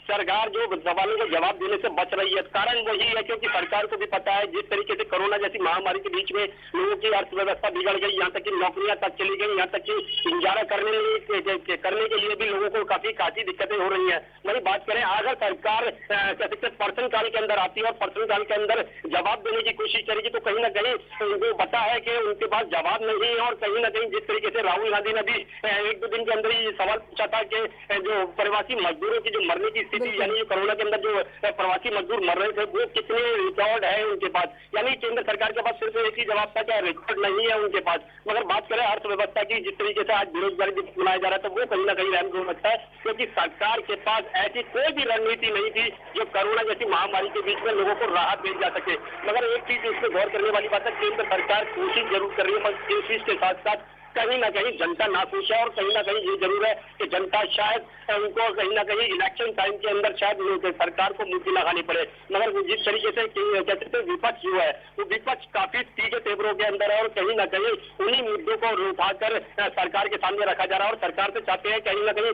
सरकार जो सवालों को जवाब देने से बच रही है, कारण वही है क्योंकि सरकार को भी पता है जिस तरीके से कोरोना जैसी महामारी के बीच में लोगों की अर्थव्यवस्था बिगड़ गई, यहाँ तक कि नौकरियां तक चली गई, यहाँ तक कि गुजारा करने के लिए भी लोगों को काफी दिक्कतें हो रही है। वही बात करें अगर सरकार कह सकते पर्सन काल के अंदर आती है और पर्सन काल के अंदर जवाब देने की कोशिश करेगी तो कहीं ना कहीं उनको पता है कि उनके पास जवाब नहीं है। और कहीं ना कहीं जिस तरीके से राहुल गांधी ने भी 1-2 दिन के अंदर ही सवाल पूछा था कि जो प्रवासी मजदूरों की जो मरने की स्थिति यानी जो कोरोना के अंदर जो प्रवासी मजदूर मर रहे थे वो कितने रिकॉर्ड है उनके पास, यानी केंद्र सरकार के पास सिर्फ एक ही जवाब था कि रिकॉर्ड नहीं है उनके पास। मगर बात करें अर्थव्यवस्था की, जिस तरीके से आज बेरोजगारी दिवस मनाया जा रहा है तो वो कहीं ना कहीं अहम रोल रखता है, क्योंकि सरकार के पास ऐसी कोई भी रणनीति नहीं थी जो कोरोना जैसी महामारी के बीच में लोगों को राहत दी जा सके। मगर एक चीज इसमें गौर करने वाली बात है, केंद्र सरकार कोशिश जरूर कर रही है, पर कोशिश के साथ साथ कहीं ना कहीं जनता नाखुश है और कहीं ना कहीं ये जरूर है कि जनता शायद उनको कहीं ना कहीं इलेक्शन टाइम के अंदर शायद सरकार को मुक्ति लगानी पड़े। मगर जिस तरीके से कहते थे विपक्ष जो है वो विपक्ष काफी तीखे तेवरों के अंदर है और कहीं ना कहीं उन्हीं मुद्दों को उठाकर सरकार के सामने रखा जा रहा है और सरकार से चाहते हैं कहीं ना कहीं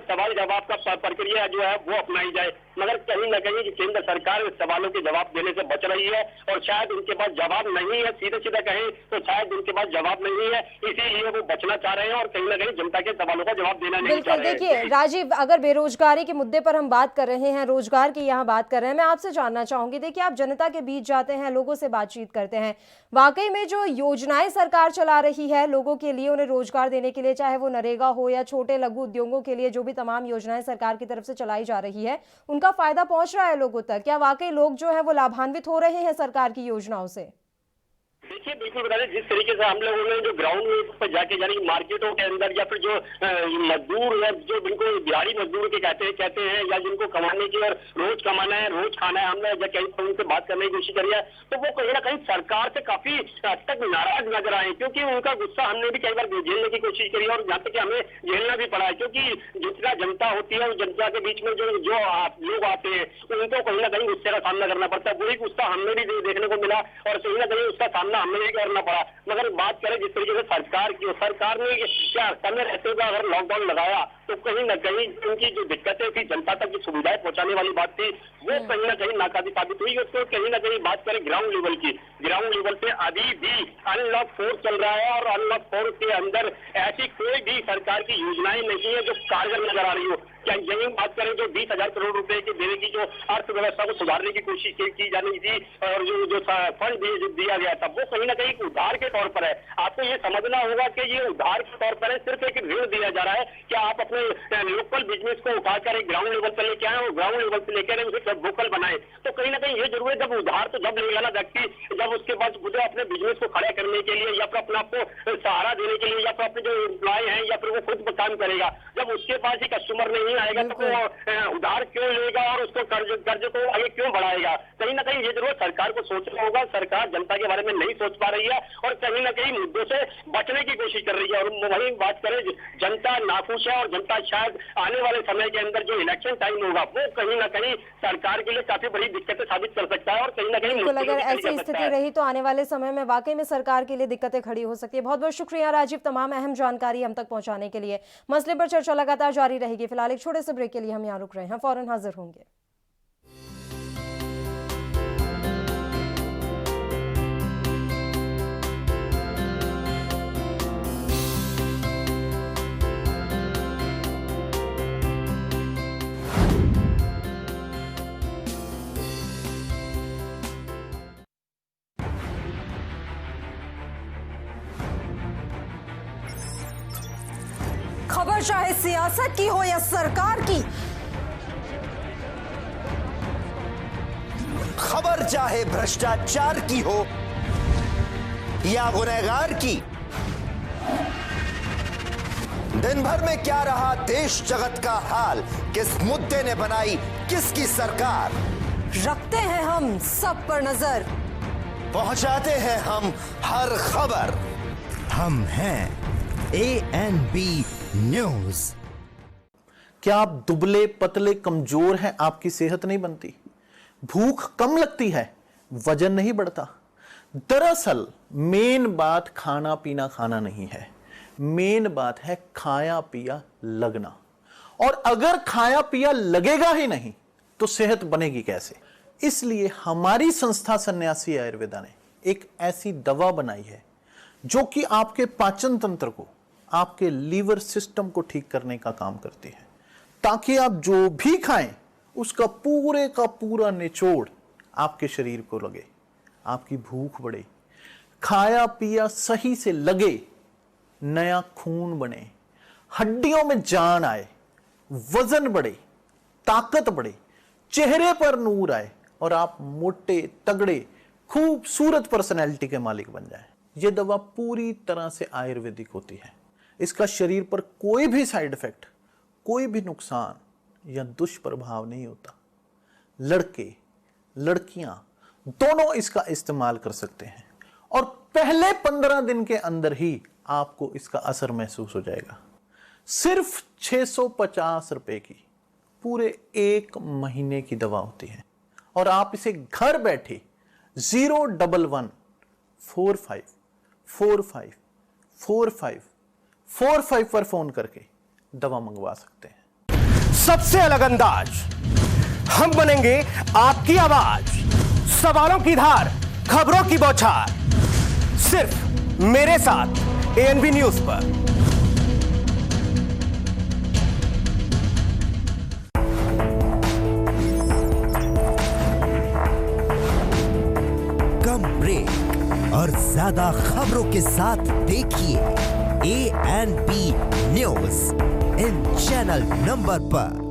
सवाल जवाब का प्रक्रिया जो है वो अपनाई जाए। मगर कहीं ना कहीं केंद्र सरकार सवालों के जवाब देने से बच रही है और शायद उनके पास जवाब नहीं है, सीधे सीधे कहें तो शायद उनके पास जवाब नहीं है, इसीलिए वो बचना चाह रहे हैं और कहीं ना कहीं जनता के सवालों का जवाब देना नहीं चाह बिल्कुल। रहे हैं। देखिए राजीव, अगर बेरोजगारी के मुद्दे पर हम बात कर रहे हैं, रोजगार की यहाँ बात कर रहे हैं, मैं आपसे जानना चाहूंगी, देखिए आप जनता के बीच जाते हैं, लोगों से बातचीत करते हैं, वाकई में जो योजनाएं सरकार चला रही है लोगों के लिए, उन्हें रोजगार देने के लिए, चाहे वो नरेगा हो या छोटे लघु उद्योगों के लिए, जो भी तमाम योजनाएं सरकार की तरफ से चलाई जा रही है, उनका फायदा पहुंच रहा है लोगों तक? क्या वाकई लोग जो है वो लाभान्वित हो रहे हैं सरकार की योजनाओं से? देखिए बिल्कुल बता दें, जिस तरीके से हम लोगों ने जो ग्राउंड पर जाके यानी मार्केटों के अंदर या फिर जो मजदूर या जो जिनको दिहाड़ी मजदूर के कहते हैं या जिनको कमाने की और रोज कमाना है रोज खाना है, हमने जब कहीं उनसे बात करने की कोशिश करी है तो वो कहीं ना कहीं सरकार से काफी हद तक नाराज नजर आए, क्योंकि उनका गुस्सा हमने भी कई बार झेलने की कोशिश करी और यहाँ तक कि हमें झेलना भी पड़ा है, क्योंकि जितना जनता होती है उस जनता के बीच में जो लोग आते हैं उनको कहीं ना कहीं गुस्से का सामना करना पड़ता है। वही गुस्सा हमें भी देखने को मिला और कहीं ना कहीं उसका सामना हमें भी करना पड़ा। मगर बात करें जिस तरीके से सरकार ने क्या समय रहते हुए अगर लॉकडाउन लगाया तो कहीं ना कहीं उनकी जो दिक्कतें थी, जनता तक की सुविधाएं पहुंचाने वाली बात थी, वो कहीं ना कहीं नाकाफी साबित हुई। उसको कहीं ना कहीं बात करें ग्राउंड लेवल की, ग्राउंड लेवल पे अभी भी अनलॉक 4 चल रहा है और अनलॉक 4 के अंदर ऐसी कोई भी सरकार की योजनाएं नहीं है जो कारगर नजर आ रही हो। क्या यही बात करें जो 20,000 करोड़ रुपए के देने की जो अर्थव्यवस्था को सुधारने की कोशिश की जा रही थी और जो फंड दिया गया था वो कहीं ना कहीं उधार के तौर पर है। आपको ये समझना होगा कि ये उधार के तौर पर है, सिर्फ एक ऋण दिया जा रहा है। क्या आप अपने लोकल बिजनेस को उठाकर एक ग्राउंड लेवल पर लेके आए और ग्राउंड लेवल पर लेकर उसे वोकल बनाए, तो कहीं ना कहीं ये जरूर है जब उधार तो जब लेगा ना व्यक्ति, जब उसके बाद मुझे अपने बिजनेस को खड़ा करने के लिए या फिर अपने आप को सहारा देने के लिए या फिर अपने जो एम्प्लॉय है या फिर वो खुद काम करेगा, जब उसके पास ही कस्टमर नहीं आएगा तो वो उधार क्यों लेगा और उसको कर्ज को आगे क्यों बढ़ाएगा? कहीं ना कहीं ये जरूर सरकार को सोचना होगा। सरकार जनता के बारे में नहीं सोच पा रही है और कहीं ना कहीं मुद्दों से बचने की कोशिश कर रही है। और वही बात करें जनता नाखुश है और जनता शायद आने वाले समय के अंदर जो इलेक्शन टाइम होगा वो कहीं ना कहीं सरकार के लिए काफी बड़ी दिक्कतें साबित कर सकता है और कहीं ना कहीं अगर ऐसी स्थिति रही तो आने वाले समय में वाकई में सरकार के लिए दिक्कतें खड़ी हो सकती है। बहुत बहुत शुक्रिया राजीव तमाम अहम जानकारी हम तक पहुंचाने के लिए। मसले पर चर्चा लगातार जारी रहेगी। फिलहाल एक छोटे से ब्रेक के लिए हम यहाँ रुक रहे हैं, फौरन हाजिर होंगे। खबर चाहे सियासत की हो या सरकार की, खबर चाहे भ्रष्टाचार की हो या गुनहगार की, दिन भर में क्या रहा देश जगत का हाल, किस मुद्दे ने बनाई किसकी सरकार, रखते हैं हम सब पर नजर, पहुंचाते हैं हम हर खबर। हम हैं ANB न्यूज। क्या आप दुबले पतले कमजोर हैं, आपकी सेहत नहीं बनती, भूख कम लगती है, वजन नहीं बढ़ता? दरअसल मेन बात खाना पीना खाना नहीं है, मेन बात है खाया पिया लगना। और अगर खाया पिया लगेगा ही नहीं तो सेहत बनेगी कैसे? इसलिए हमारी संस्था सन्यासी आयुर्वेदा ने एक ऐसी दवा बनाई है जो कि आपके पाचन तंत्र को, आपके लीवर सिस्टम को ठीक करने का काम करती है, ताकि आप जो भी खाएं उसका पूरे का पूरा निचोड़ आपके शरीर को लगे, आपकी भूख बढ़े, खाया पिया सही से लगे, नया खून बने, हड्डियों में जान आए, वजन बढ़े, ताकत बढ़े, चेहरे पर नूर आए और आप मोटे तगड़े खूबसूरत पर्सनैलिटी के मालिक बन जाएं। यह दवा पूरी तरह से आयुर्वेदिक होती है। इसका शरीर पर कोई भी साइड इफेक्ट, कोई भी नुकसान या दुष्प्रभाव नहीं होता। लड़के लड़कियां दोनों इसका इस्तेमाल कर सकते हैं और पहले 15 दिन के अंदर ही आपको इसका असर महसूस हो जाएगा। सिर्फ 650 रुपए की पूरे 1 महीने की दवा होती है और आप इसे घर बैठे 01145454545 पर फोन करके दवा मंगवा सकते हैं। सबसे अलग अंदाज, हम बनेंगे आपकी आवाज, सवालों की धार, खबरों की बौछार, सिर्फ मेरे साथ एएनबी न्यूज पर। कम ब्रेक और ज्यादा खबरों के साथ देखिए ANB news in channel number पर।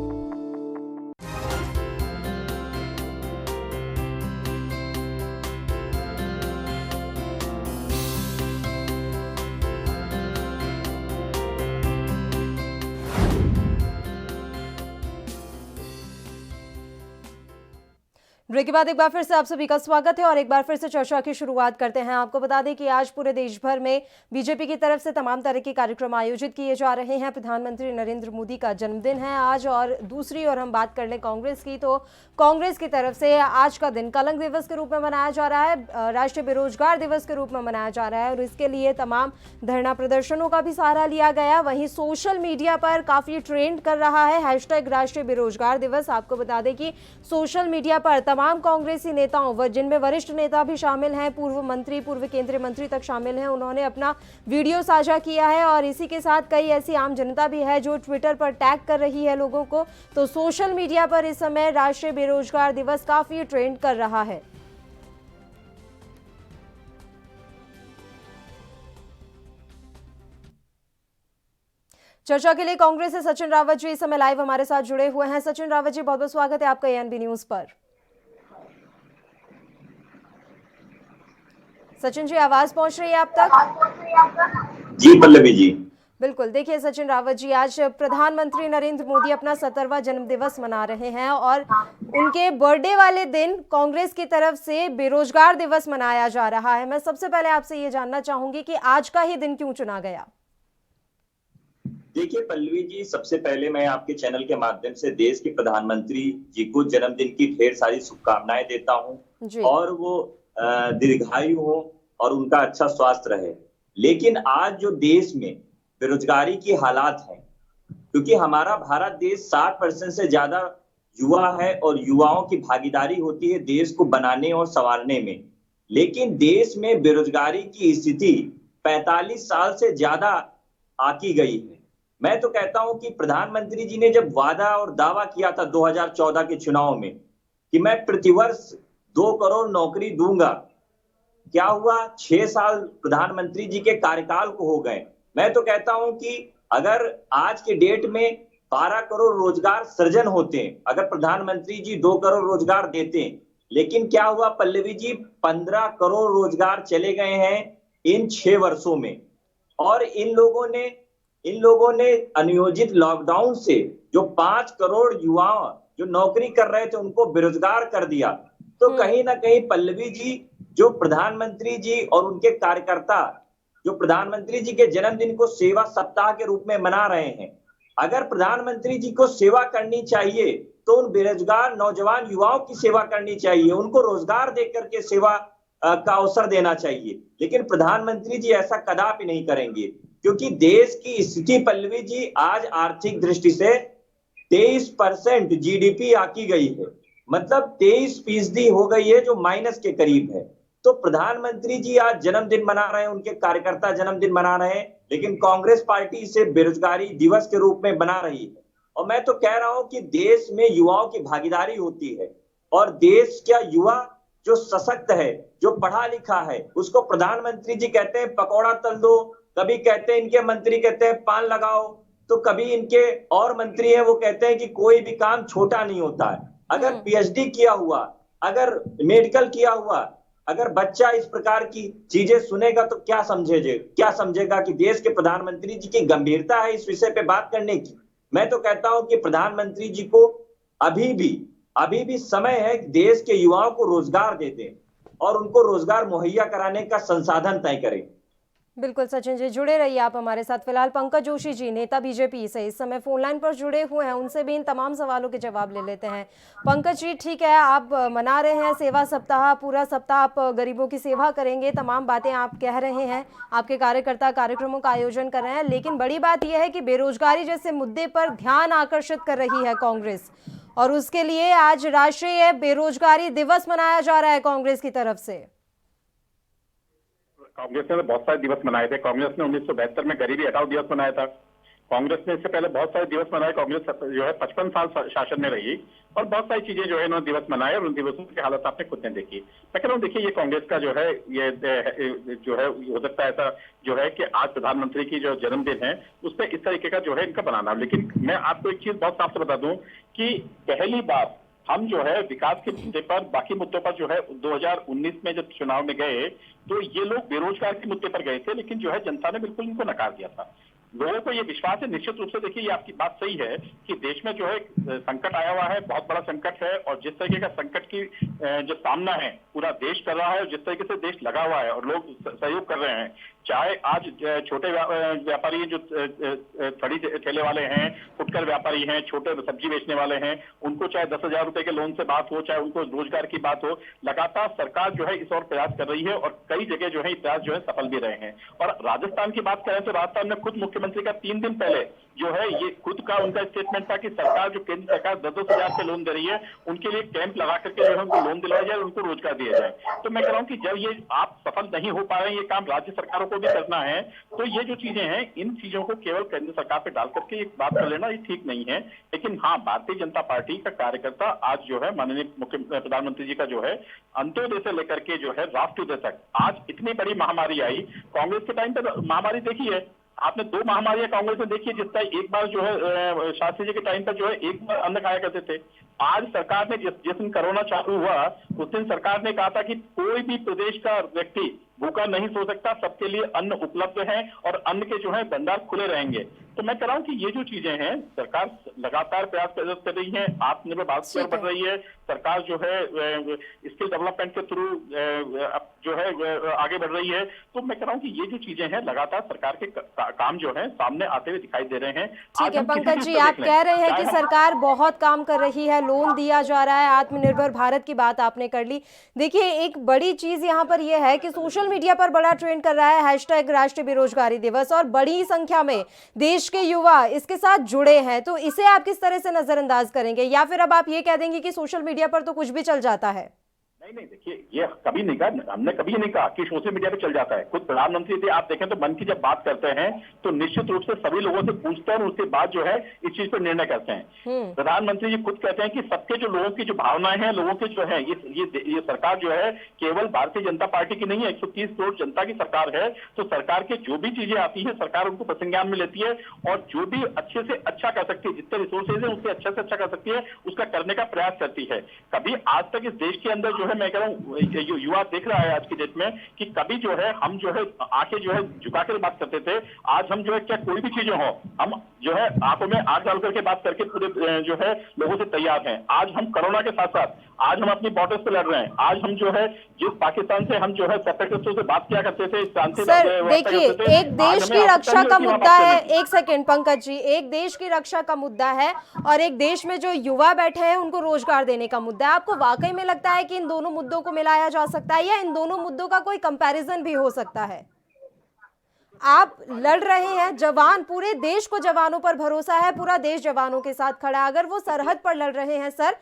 ब्रेक के बाद एक बार फिर से आप सभी का स्वागत है और एक बार फिर से चर्चा की शुरुआत करते हैं। आपको बता दें कि आज पूरे देश भर में बीजेपी की तरफ से तमाम तरह के कार्यक्रम आयोजित किए जा रहे हैं। प्रधानमंत्री नरेंद्र मोदी का जन्मदिन है आज, और दूसरी ओर हम बात कर लें कांग्रेस की, तो कांग्रेस की तरफ से आज का दिन कलंक दिवस के रूप में मनाया जा रहा है, राष्ट्रीय बेरोजगार दिवस के रूप में मनाया जा रहा है, और इसके लिए तमाम धरना प्रदर्शनों का भी सहारा लिया गया। वहीं सोशल मीडिया पर काफी ट्रेंड कर रहा है हैशटैग राष्ट्रीय बेरोजगार दिवस। आपको बता दें कि सोशल मीडिया पर तमाम कांग्रेसी नेताओं, जिनमें वरिष्ठ नेता भी शामिल हैं, पूर्व मंत्री, पूर्व केंद्रीय मंत्री तक शामिल हैं, उन्होंने अपना वीडियो साझा किया है। और इसी के साथ कई ऐसी आम जनता भी है जो ट्विटर पर टैग कर रही है लोगों को। तो सोशल मीडिया पर इस समय राष्ट्रीय बेरोजगार दिवस काफी ट्रेंड कर रहा है। चर्चा के लिए कांग्रेस से सचिन रावत जी इस समय लाइव हमारे साथ जुड़े हुए हैं। सचिन रावत जी, बहुत बहुत स्वागत है आपका एएनबी न्यूज पर। सचिन जी, आवाज पहुंच रही है आप तक? जी पल्लवी जी। बिल्कुल। देखिए सचिन रावत जी, आज प्रधानमंत्री नरेंद्र मोदी अपना 70वां जन्मदिवस मना रहे हैं और उनके बर्थडे वाले दिन कांग्रेस की तरफ से बेरोजगार दिवस मनाया जा रहा है। मैं सबसे पहले आपसे ये जानना चाहूंगी कि आज का ही दिन क्यों चुना गया? देखिए पल्लवी जी, सबसे पहले मैं आपके चैनल के माध्यम से देश के प्रधानमंत्री जी को जन्मदिन की ढेर सारी शुभकामनाएं देता हूं और वो दीर्घायु हो और उनका अच्छा स्वास्थ्य रहे। लेकिन आज जो देश में बेरोजगारी की हालात है, क्योंकि हमारा भारत देश 60% से ज्यादा युवा है और युवाओं की भागीदारी होती है देश को बनाने और संवारने में, लेकिन देश में बेरोजगारी की स्थिति 45 साल से ज्यादा आकी गई है। मैं तो कहता हूं कि प्रधानमंत्री जी ने जब वादा और दावा किया था 2014 के चुनाव में कि मैं प्रतिवर्ष 2 करोड़ नौकरी दूंगा, क्या हुआ? 6 साल प्रधानमंत्री जी के कार्यकाल को हो गए। मैं तो कहता हूं कि अगर आज के डेट में 12 करोड़ रोजगार सृजन होते हैं, अगर प्रधानमंत्री जी 2 करोड़ रोजगार देते हैं, लेकिन क्या हुआ पल्लवी जी? 15 करोड़ रोजगार चले गए हैं इन 6 वर्षों में। और इन लोगों ने अनियोजित लॉकडाउन से जो 5 करोड़ युवा जो नौकरी कर रहे थे उनको बेरोजगार कर दिया। तो कहीं ना कहीं पल्लवी जी, जो प्रधानमंत्री जी और उनके कार्यकर्ता जो प्रधानमंत्री जी के जन्मदिन को सेवा सप्ताह के रूप में मना रहे हैं, अगर प्रधानमंत्री जी को सेवा करनी चाहिए तो उन बेरोजगार नौजवान युवाओं की सेवा करनी चाहिए, उनको रोजगार दे करके सेवा का अवसर देना चाहिए। लेकिन प्रधानमंत्री जी ऐसा कदापि नहीं करेंगे, क्योंकि देश की स्थिति पल्लवी जी आज आर्थिक दृष्टि से 23% जीडीपी आकी गई है, मतलब 23% हो गई है, जो माइनस के करीब है। तो प्रधानमंत्री जी आज जन्मदिन मना रहे हैं, उनके कार्यकर्ता जन्मदिन मना रहे हैं, लेकिन कांग्रेस पार्टी इसे बेरोजगारी दिवस के रूप में बना रही है। और मैं तो कह रहा हूं कि देश में युवाओं की भागीदारी होती है और देश का युवा जो सशक्त है, जो पढ़ा लिखा है, उसको प्रधानमंत्री जी कहते हैं पकौड़ा तल दो, कभी कहते हैं इनके मंत्री कहते हैं पान लगाओ, तो कभी इनके और मंत्री हैं वो कहते हैं कि कोई भी काम छोटा नहीं होता है। अगर पीएचडी किया हुआ, अगर मेडिकल किया हुआ, अगर बच्चा इस प्रकार की चीजें सुनेगा तो क्या समझेगा कि देश के प्रधानमंत्री जी की गंभीरता है इस विषय पे बात करने की। मैं तो कहता हूं कि प्रधानमंत्री जी को अभी भी समय है कि देश के युवाओं को रोजगार दे दें और उनको रोजगार मुहैया कराने का संसाधन तय करें। बिल्कुल सचिन जी, जुड़े रहिए आप हमारे साथ। फिलहाल पंकज जोशी जी, नेता बीजेपी से, इस समय फोन लाइन पर जुड़े हुए हैं, उनसे भी इन तमाम सवालों के जवाब ले लेते हैं। पंकज जी, ठीक है, आप मना रहे हैं सेवा सप्ताह, पूरा सप्ताह आप गरीबों की सेवा करेंगे, तमाम बातें आप कह रहे हैं, आपके कार्यकर्ता कार्यक्रमों का आयोजन कर रहे हैं, लेकिन बड़ी बात यह है कि बेरोजगारी जैसे मुद्दे पर ध्यान आकर्षित कर रही है कांग्रेस, और उसके लिए आज राष्ट्रीय बेरोजगारी दिवस मनाया जा रहा है कांग्रेस की तरफ से। कांग्रेस ने बहुत सारे दिवस मनाए थे। कांग्रेस ने 1972 में गरीबी हटाओ दिवस मनाया था। कांग्रेस ने इससे पहले बहुत सारे दिवस मनाए। कांग्रेस जो है 55 साल शासन में रही और बहुत सारी चीजें जो है इन्होंने दिवस मनाए और उन दिवसों की हालत आपने खुद ने देखी। मैं कह रहा हूँ देखिए ये कांग्रेस का जो है ये जो है हो सकता है ऐसा जो है कि आज प्रधानमंत्री की जो जन्मदिन है उस पर इस तरीके का जो है इनका बनाना। लेकिन मैं आपको एक चीज बहुत साफ से बता दूं कि पहली बार हम जो है विकास के मुद्दे पर, बाकी मुद्दों पर जो है 2019 में जब चुनाव में गए तो ये लोग बेरोजगार के मुद्दे पर गए थे, लेकिन जो है जनता ने बिल्कुल इनको नकार दिया था। लोगों को ये विश्वास है, निश्चित रूप से देखिए ये आपकी बात सही है कि देश में जो है संकट आया हुआ है, बहुत बड़ा संकट है और जिस तरीके का संकट की जो सामना है पूरा देश कर रहा है और जिस तरीके से देश लगा हुआ है और लोग सहयोग कर रहे हैं, चाहे आज छोटे व्यापारी जो खड़ी ठेले वाले हैं, फुटकर व्यापारी हैं, छोटे सब्जी बेचने वाले हैं, उनको चाहे 10,000 रुपए के लोन से बात हो, चाहे उनको रोजगार की बात हो, लगातार सरकार जो है इस और प्रयास कर रही है और कई जगह जो है प्रयास जो है सफल भी रहे हैं। और राजस्थान की बात करें तो राजस्थान में खुद मुख्यमंत्री का 3 दिन पहले जो है ये खुद का उनका स्टेटमेंट था कि सरकार जो केंद्र सरकार 10,000 के लोन दे रही है उनके लिए कैंप लगा करके जो है उनको लोन दिलाया जाए, उनको रोजगार दिया जाए। तो मैं कह रहा हूँ कि जब ये आप सफल नहीं हो पा रहे हैं, ये काम राज्य सरकारों को भी करना है, तो ये जो चीजें हैं इन चीजों को केवल केंद्र सरकार पे डाल करके एक बात कर लेना ये ठीक नहीं है। लेकिन हाँ, भारतीय जनता पार्टी का कार्यकर्ता आज जो है माननीय प्रधानमंत्री जी का जो है अंत्योदय से लेकर के जो है राष्ट्रोदय तक, आज इतनी बड़ी महामारी आई, कांग्रेस के टाइम पर महामारी देखी है आपने, 2 महामारियां कांग्रेस ने देखी है, जिसका एक बार जो है शास्त्री जी के टाइम पर जो है एक बार अन्न खाया करते थे। आज सरकार ने जिस दिन कोरोना चालू हुआ उस दिन सरकार ने कहा था कि कोई भी प्रदेश का व्यक्ति भूखा नहीं सो सकता, सबके लिए अन्न उपलब्ध है और अन्न के जो है भंडार खुले रहेंगे। तो मैं कह रहा हूं कि ये जो चीजें हैं सरकार लगातार प्रयास कर रही है, आत्मनिर्भर भारत की ओर बढ़ रही है, सरकार जो है स्किल डेवलपमेंट के थ्रू जो है आगे बढ़ रही है। तो मैं कह रहा हूं कि ये जो चीजें हैं लगातार सरकार के काम जो है सामने आते हुए दिखाई दे रहे हैं। ठीक है पंकज जी, आप कह रहे हैं कि सरकार बहुत काम कर रही है, लोन दिया जा रहा है, आत्मनिर्भर भारत की बात आपने कर ली। देखिए एक बड़ी चीज यहाँ पर यह है कि सोशल मीडिया पर बड़ा ट्रेंड कर रहा है हैशटैग राष्ट्रीय बेरोजगारी दिवस और बड़ी संख्या में देश के युवा इसके साथ जुड़े हैं, तो इसे आप किस तरह से नजरअंदाज करेंगे या फिर अब आप ये कह देंगे कि सोशल मीडिया पर तो कुछ भी चल जाता है? नहीं देखिए ये कभी नहीं कहा, हमने कभी नहीं कहा कि सोशल मीडिया पे चल जाता है। खुद प्रधानमंत्री थे, आप देखें तो मन की जब बात करते हैं तो निश्चित रूप से सभी लोगों से पूछते हैं और उसके बाद जो है इस चीज पर निर्णय करते हैं। प्रधानमंत्री जी खुद कहते हैं कि सबके जो लोगों की जो भावनाएं हैं, लोगों के जो है ये सरकार जो है केवल भारतीय जनता पार्टी की नहीं है, 130 करोड़ जनता की सरकार है। तो सरकार के जो भी चीजें आती है सरकार उनको प्रसंज्ञान में लेती है और जो भी अच्छे से अच्छा कर सकती है, जितने रिसोर्सेज है उससे अच्छा से अच्छा कर सकती है, उसका करने का प्रयास करती है। कभी आज तक इस देश के अंदर जो है मैं कह रहा हूँ जो युवा देख रहा है आज की डेट में कि कभी जो है हम जो है आंखें जो है झुकाकर बात करते थे, आज हम जो है क्या कोई भी चीजें हो हम जो है आंखों में आग डाल करके बात करके पूरे जो है लोगों से तैयार हैं। आज हम कोरोना के साथ साथ आज हम अपनी बॉर्डर्स पे लड़ रहे हैं। आज हम जो है जिस पाकिस्तान से हम जो है सेपरेटिस्टों से बात किया करते थे, सर देखिए एक देश की रक्षा का मुद्दा है, एक सेकंड पंकज जी, एक देश की रक्षा का मुद्दा है और एक देश में जो युवा बैठे हैं उनको रोजगार देने का मुद्दा है। आपको वाकई में लगता है कि इन दोनों मुद्दों को मिलाया जा सकता है या इन दोनों मुद्दों का कोई कंपैरिजन भी हो सकता है? आप लड़ रहे हैं, जवान, पूरे देश को जवानों पर भरोसा है, पूरा देश जवानों के साथ खड़ा है। अगर वो सरहद पर लड़ रहे हैं सर,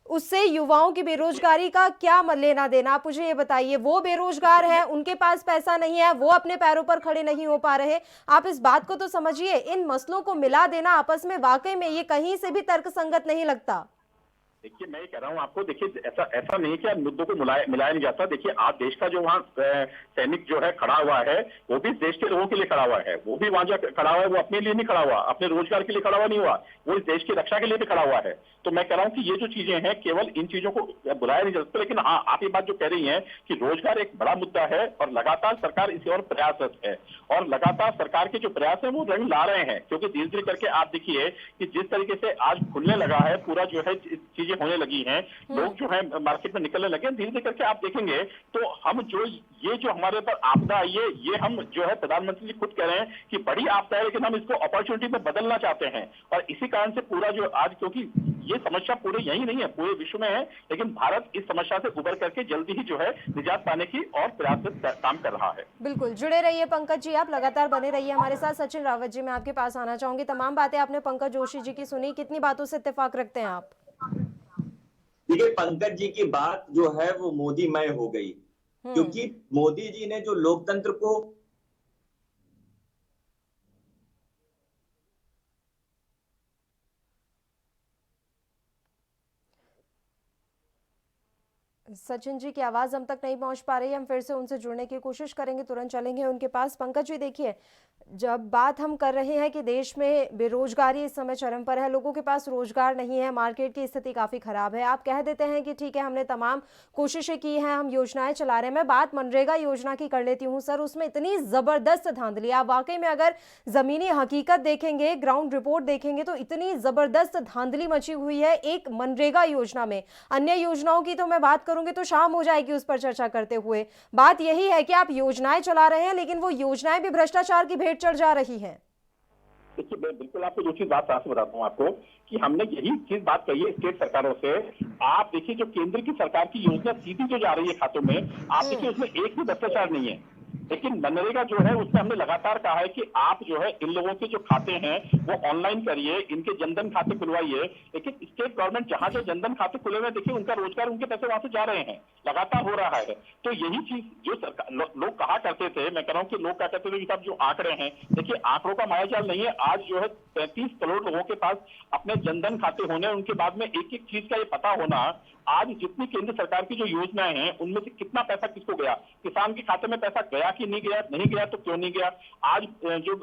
उससे युवाओं की बेरोजगारी का क्या लेना देना? आप मुझे ये बताइए, वो बेरोजगार हैं, उनके पास पैसा नहीं है, वो अपने पैरों पर खड़े नहीं हो पा रहे। आप इस बात को तो समझिए, इन मसलों को मिला देना आपस में वाकई में ये कहीं से भी तर्कसंगत नहीं लगता। देखिए मैं ये कह रहा हूँ आपको, देखिए ऐसा नहीं कि मुद्दों को मिलाया नहीं जाता। देखिए आज देश का जो वहाँ सैनिक जो है खड़ा हुआ है वो भी देश के लोगों के लिए खड़ा हुआ है, वो भी वहाँ जो खड़ा हुआ है वो अपने लिए नहीं खड़ा हुआ, अपने रोजगार के लिए खड़ा हुआ नहीं हुआ, वो इस देश की रक्षा के लिए भी खड़ा हुआ है। तो मैं कह रहा हूँ कि ये जो चीजें हैं केवल इन चीजों को बुलाया नहीं जा सकता। लेकिन हाँ, आप ये बात जो कह रही हैं कि रोजगार एक बड़ा मुद्दा है और लगातार सरकार इसी और प्रयासरत है और लगातार सरकार के जो प्रयास है वो रंग ला रहे हैं, क्योंकि धीरे धीरे करके आप देखिए कि जिस तरीके से आज खुलने लगा है पूरा जो है चीजें होने लगी हैं, लोग जो है मार्केट में निकलने लगे, धीरे धीरे करके आप देखेंगे तो हम जो ये जो हमारे पर आपदा आई है ये हम जो है प्रधानमंत्री जी खुद कह रहे हैं कि बड़ी आपदा है, लेकिन हम इसको अपॉर्चुनिटी में बदलना चाहते हैं। और इसी कारण से पूरा जो आज, क्योंकि ये समस्या पूरे यही नहीं है, पूरे विश्व में है, लेकिन भारत इस समस्या से उबर करके जल्दी ही जो है निजात पाने की और प्रयास काम कर रहा है। बिल्कुल जुड़े रहिए पंकज जी, आप लगातार बने रहिए हमारे साथ। सचिन रावत जी, मैं आपके पास आना चाहूंगी। तमाम बातें आपने पंकज जोशी जी की सुनी, कितनी बातों से इत्तेफाक रखते हैं आप? देखिए पंकज जी की बात जो है वो मोदीमय हो गई। क्योंकि मोदी जी ने जो लोकतंत्र को सचिन जी की आवाज हम तक नहीं पहुंच पा रही है, हम फिर से उनसे जुड़ने की कोशिश करेंगे, तुरंत चलेंगे उनके पास। पंकज जी देखिए, जब बात हम कर रहे हैं कि देश में बेरोजगारी इस समय चरम पर है, लोगों के पास रोजगार नहीं है, मार्केट की स्थिति काफी खराब है, आप कह देते हैं कि ठीक है हमने तमाम कोशिशें की हैं, हम योजनाएं चला रहे हैं। मैं बात मनरेगा योजना की कर लेती हूँ सर, उसमें इतनी जबरदस्त धांधली, आप वाकई में अगर जमीनी हकीकत देखेंगे, ग्राउंड रिपोर्ट देखेंगे तो इतनी जबरदस्त धांधली मची हुई है एक मनरेगा योजना में। अन्य योजनाओं की तो मैं बात करूंगी तो शाम हो जाएगी उस पर चर्चा करते हुए। बात यही है कि आप योजनाएं चला रहे हैं लेकिन वो योजनाएं भी भ्रष्टाचार की भेंट चढ़ जा रही हैं। देखिए मैं बिल्कुल आपको जो चीज बात साफ से बताता हूँ आपको कि हमने यही चीज बात कही है स्टेट सरकारों से। आप देखिए जो केंद्र की सरकार की योजना सीधी जो जा रही है खातों में, आप देखिए उसमें एक भी भ्रष्टाचार नहीं है। लेकिन मनरेगा जो है उसमें हमने लगातार कहा है कि आप जो है इन लोगों के जो खाते हैं वो ऑनलाइन करिए, इनके जनधन खाते खुलवाइए। लेकिन स्टेट गवर्नमेंट जहां जो जनधन खाते खुले हुए देखिए उनका रोजगार, उनके पैसे वहां से जा रहे हैं, लगातार हो रहा है। तो यही चीज जो सरकार लोग कहा करते थे, मैं कह रहा हूँ कि लोग क्या कहते थे कि साहब जो आंकड़े हैं, देखिए आंकड़ों का मायाजाल नहीं है। आज जो है 33 करोड़ लोगों के पास अपने जनधन खाते होने, उनके बाद में एक एक चीज का ये पता होना, आज जितनी केंद्र सरकार की जो योजनाएं हैं उनमें से कितना पैसा किसको गया, किसान के खाते में पैसा गया कि नहीं गया, नहीं गया तो क्यों नहीं गया। आज जो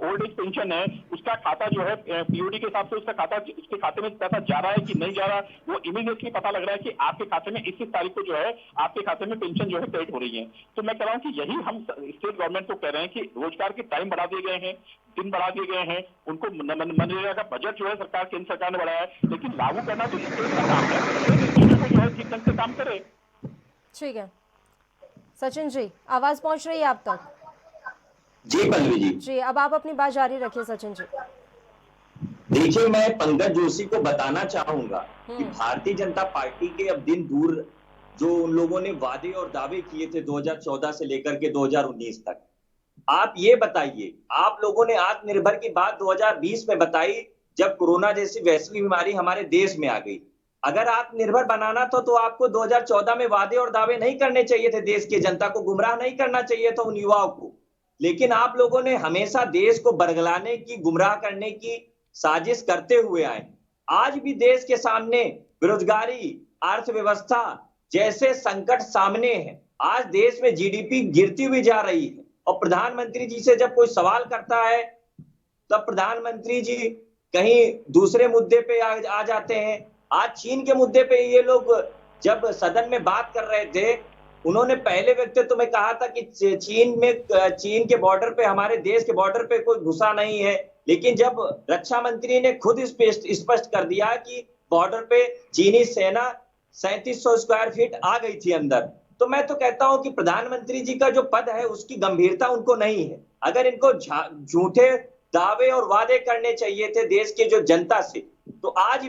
ओल्ड एज पेंशन है उसका खाता जो है पीओडी के हिसाब से उसका खाता, उसके खाते में पैसा जा रहा है कि नहीं जा रहा, वो इमीडिएटली पता लग रहा है कि आपके खाते में इस तारीख को जो है आपके खाते में पेंशन जो है क्रेडिट हो रही है। तो मैं कह रहा हूँ कि यही हम स्टेट गवर्नमेंट को कह रहे हैं कि रोजगार के टाइम बढ़ा दिए गए हैं, दिन बढ़ा दिए गए हैं, उनको मनरेगा का बजट जो है सरकार, केंद्र सरकार ने बढ़ाया है, लेकिन लागू करना तो स्टेट का काम है, जो है ठीक ढंग से काम करे। ठीक है सचिन जी, आवाज पहुंच रही है आप तक? जी पल्लवी जी। जी अब आप अपनी बात जारी रखिए सचिन जी। देखिए मैं पंकज जोशी को बताना चाहूंगा कि भारतीय जनता पार्टी के अब दिन दूर जो उन लोगों ने वादे और दावे किए थे 2014 से लेकर के 2019 तक, आप ये बताइए, आप लोगों ने आत्मनिर्भर की बात 2020 में बताई जब कोरोना जैसी वैश्विक बीमारी हमारे देश में आ गई। अगर आत्मनिर्भर बनाना था तो आपको 2014 में वादे और दावे नहीं करने चाहिए थे, देश की जनता को गुमराह नहीं करना चाहिए था, उन युवाओं को। लेकिन आप लोगों ने हमेशा देश को बरगलाने की, गुमराह करने की साजिश करते हुए आए। आज भी देश के सामने बेरोजगारी, अर्थव्यवस्था जैसे संकट सामने हैं। आज देश में जीडीपी गिरती हुई जा रही है और प्रधानमंत्री जी से जब कोई सवाल करता है तब प्रधानमंत्री जी कहीं दूसरे मुद्दे पे आ जाते हैं। आज चीन के मुद्दे पे ये लोग जब सदन में बात कर रहे थे, उन्होंने पहले व्यक्तित्व में कहा था कि चीन के बॉर्डर पे, हमारे देश के बॉर्डर पे कोई घुसा नहीं है। लेकिन जब रक्षा मंत्री ने खुद स्पष्ट कर दिया कि बॉर्डर पे चीनी सेना 3700 स्क्वायर फीट आ गई थी अंदर, तो मैं तो कहता हूं कि प्रधानमंत्री जी का जो पद है उसकी गंभीरता उनको नहीं है। अगर इनको झूठे दावे और वादे करने चाहिए थे देश के जो जनता से, तो आज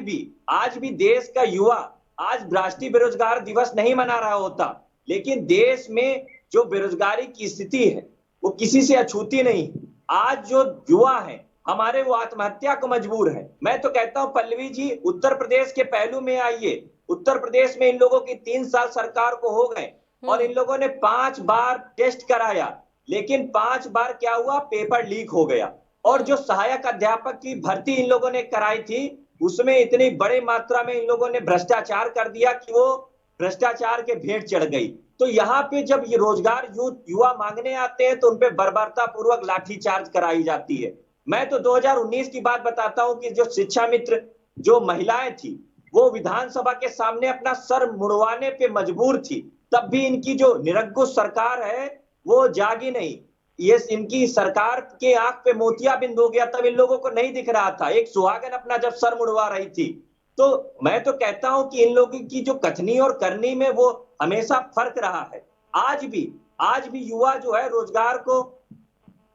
भी देश का युवा आज राष्ट्रीय बेरोजगार दिवस नहीं मना रहा होता। लेकिन देश में जो बेरोजगारी की स्थिति है वो किसी से अछूती नहीं। आज जो युवा है हमारे, वो आत्महत्या को मजबूर है। मैं तो कहता हूं पल्लवी जी, उत्तर प्रदेश के पहलू में आइए। उत्तर प्रदेश में इन लोगों की 3 साल सरकार को हो गए और इन लोगों ने 5 बार टेस्ट कराया, लेकिन 5 बार क्या हुआ, पेपर लीक हो गया। और जो सहायक अध्यापक की भर्ती इन लोगों ने कराई थी उसमें इतनी बड़ी मात्रा में इन लोगों ने भ्रष्टाचार कर दिया कि वो भ्रष्टाचार के भेंट चढ़ गई। तो यहाँ पे जब ये रोजगार युवा मांगने आते हैं तो उनपे बर्बरता पूर्वक लाठीचार्ज कराई जाती है। मैं तो 2019 की बात बताता हूँ कि जो शिक्षा मित्र जो महिलाएं थी वो विधानसभा के सामने अपना सर मुड़वाने पे मजबूर थी, तब भी इनकी जो निरंकुश सरकार है वो जागी नहीं। ये इनकी सरकार के आंख पे मोतियाबिंद हो गया, तब इन लोगों को नहीं दिख रहा था। एक सुहागन अपना जब सर मुड़वा रही थी, तो मैं तो कहता हूं कि इन लोगों की जो कथनी और करनी में वो हमेशा फर्क रहा है। आज भी युवा जो है रोजगार को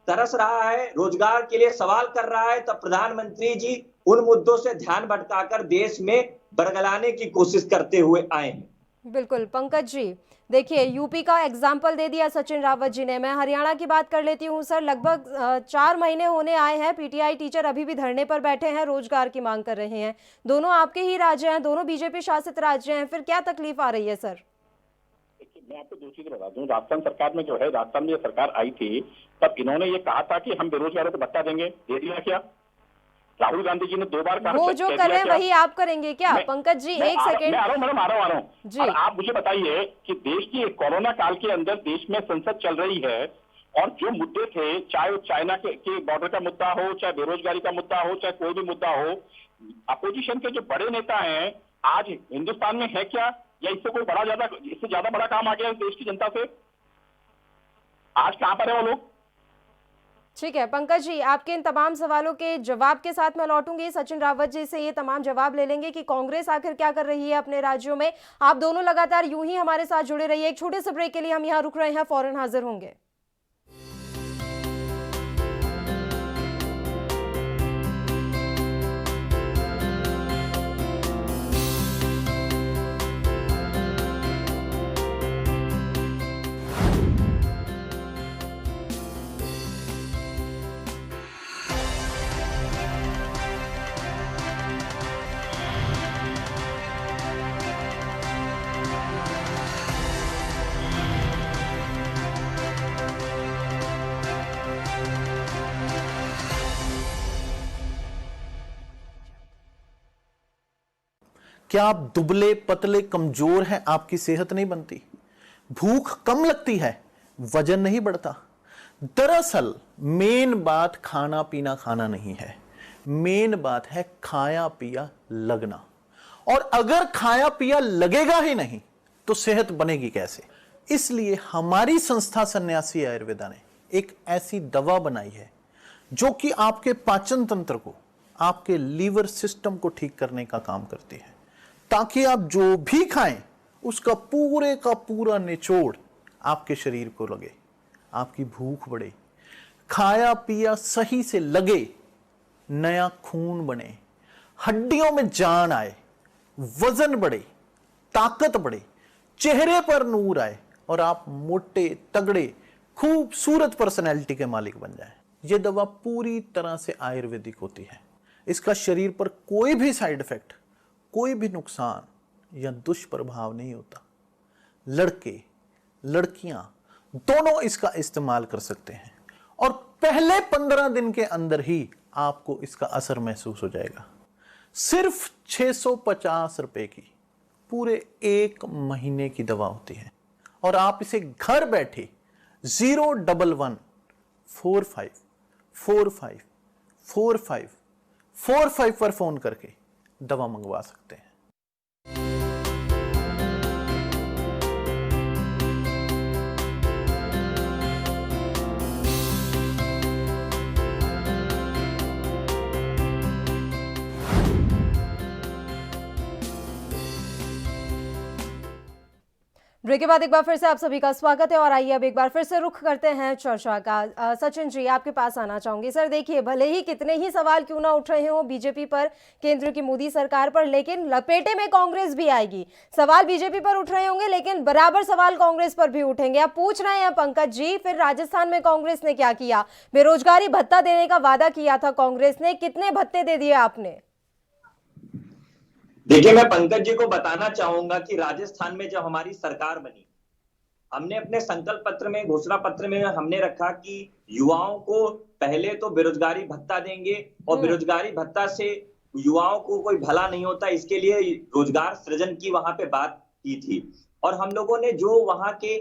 तरस रहा है, रोजगार के लिए सवाल कर रहा है, तब प्रधानमंत्री जी उन मुद्दों से ध्यान भटकाकर देश में बरगलाने की कोशिश करते हुए आए हैं। बिल्कुल पंकज जी, देखिए यूपी का एग्जाम्पल दे दिया सचिन रावत जी ने। मैं हरियाणा की बात कर लेती हूँ सर। लगभग 4 महीने होने आए हैं, पीटीआई टीचर अभी भी धरने पर बैठे हैं, रोजगार की मांग कर रहे हैं। दोनों आपके ही राज्य हैं, दोनों बीजेपी शासित राज्य हैं, फिर क्या तकलीफ आ रही है सर? मैं आपको दो चीजें बता दूं। राजस्थान सरकार में जो है, राजस्थान में सरकार आई थी तब इन्होंने ये कहा था कि हम बेरोजगारों को भत्ता देंगे, दे दिया क्या? राहुल गांधी जी ने 2 बार कहा, वो जो कर रहे हैं वही आप करेंगे क्या? पंकज जी एक सेकेंड, मैं आ रहा हूँ मैडम, आ रहा हूँ जी। और आप मुझे बताइए कि देश की कोरोना काल के अंदर देश में संसद चल रही है और जो मुद्दे थे, चाहे चाइना के बॉर्डर का मुद्दा हो, चाहे बेरोजगारी का मुद्दा हो, चाहे कोई भी मुद्दा हो, अपोजिशन के जो बड़े नेता हैं आज हिंदुस्तान में है क्या, या इससे ज्यादा बड़ा काम आ गया देश की जनता से? आज कहां पर है वो लोग? ठीक है पंकज जी, आपके इन तमाम सवालों के जवाब के साथ मैं लौटूंगी। सचिन रावत जी से ये तमाम जवाब ले लेंगे कि कांग्रेस आखिर क्या कर रही है अपने राज्यों में। आप दोनों लगातार यूं ही हमारे साथ जुड़े रहिए। एक छोटे से ब्रेक के लिए हम यहाँ रुक रहे हैं, फौरन हाजिर होंगे। क्या आप दुबले पतले कमजोर हैं, आपकी सेहत नहीं बनती? भूख कम लगती है, वजन नहीं बढ़ता? दरअसल मेन बात खाना पीना खाना नहीं है, मेन बात है खाया पिया लगना। और अगर खाया पिया लगेगा ही नहीं तो सेहत बनेगी कैसे? इसलिए हमारी संस्था सन्यासी आयुर्वेदा ने एक ऐसी दवा बनाई है जो कि आपके पाचन तंत्र को, आपके लीवर सिस्टम को ठीक करने का काम करती है, ताकि आप जो भी खाएं उसका पूरे का पूरा निचोड़ आपके शरीर को लगे, आपकी भूख बढ़े, खाया पिया सही से लगे, नया खून बने, हड्डियों में जान आए, वजन बढ़े, ताकत बढ़े, चेहरे पर नूर आए और आप मोटे तगड़े खूबसूरत पर्सनैलिटी के मालिक बन जाएं। यह दवा पूरी तरह से आयुर्वेदिक होती है। इसका शरीर पर कोई भी साइड इफेक्ट, कोई भी नुकसान या दुष्प्रभाव नहीं होता। लड़के लड़कियां दोनों इसका इस्तेमाल कर सकते हैं और पहले 15 दिन के अंदर ही आपको इसका असर महसूस हो जाएगा। सिर्फ 650 रुपए की पूरे 1 महीने की दवा होती है और आप इसे घर बैठे 01145454545 पर फोन करके दवा मंगवा सकते हैं। ब्रेक के बाद एक बार फिर से आप सभी का स्वागत है और आइए अब एक बार फिर से रुख करते हैं चर्चा का। सचिन जी आपके पास आना चाहूंगी। सर देखिए, भले ही कितने ही सवाल क्यों ना उठ रहे हो बीजेपी पर, केंद्र की मोदी सरकार पर, लेकिन लपेटे में कांग्रेस भी आएगी। सवाल बीजेपी पर उठ रहे होंगे लेकिन बराबर सवाल कांग्रेस पर भी उठेंगे। आप पूछ रहे हैं पंकज जी, फिर राजस्थान में कांग्रेस ने क्या किया? बेरोजगारी भत्ता देने का वादा किया था कांग्रेस ने, कितने भत्ते दे दिए आपने? देखिए, मैं पंकज जी को बताना चाहूंगा कि राजस्थान में जब हमारी सरकार बनी, हमने अपने संकल्प पत्र में, घोषणा पत्र में हमने रखा कि युवाओं को पहले तो बेरोजगारी भत्ता देंगे और बेरोजगारी भत्ता से युवाओं को कोई भला नहीं होता, इसके लिए रोजगार सृजन की वहां पे बात की थी। और हम लोगों ने जो वहां के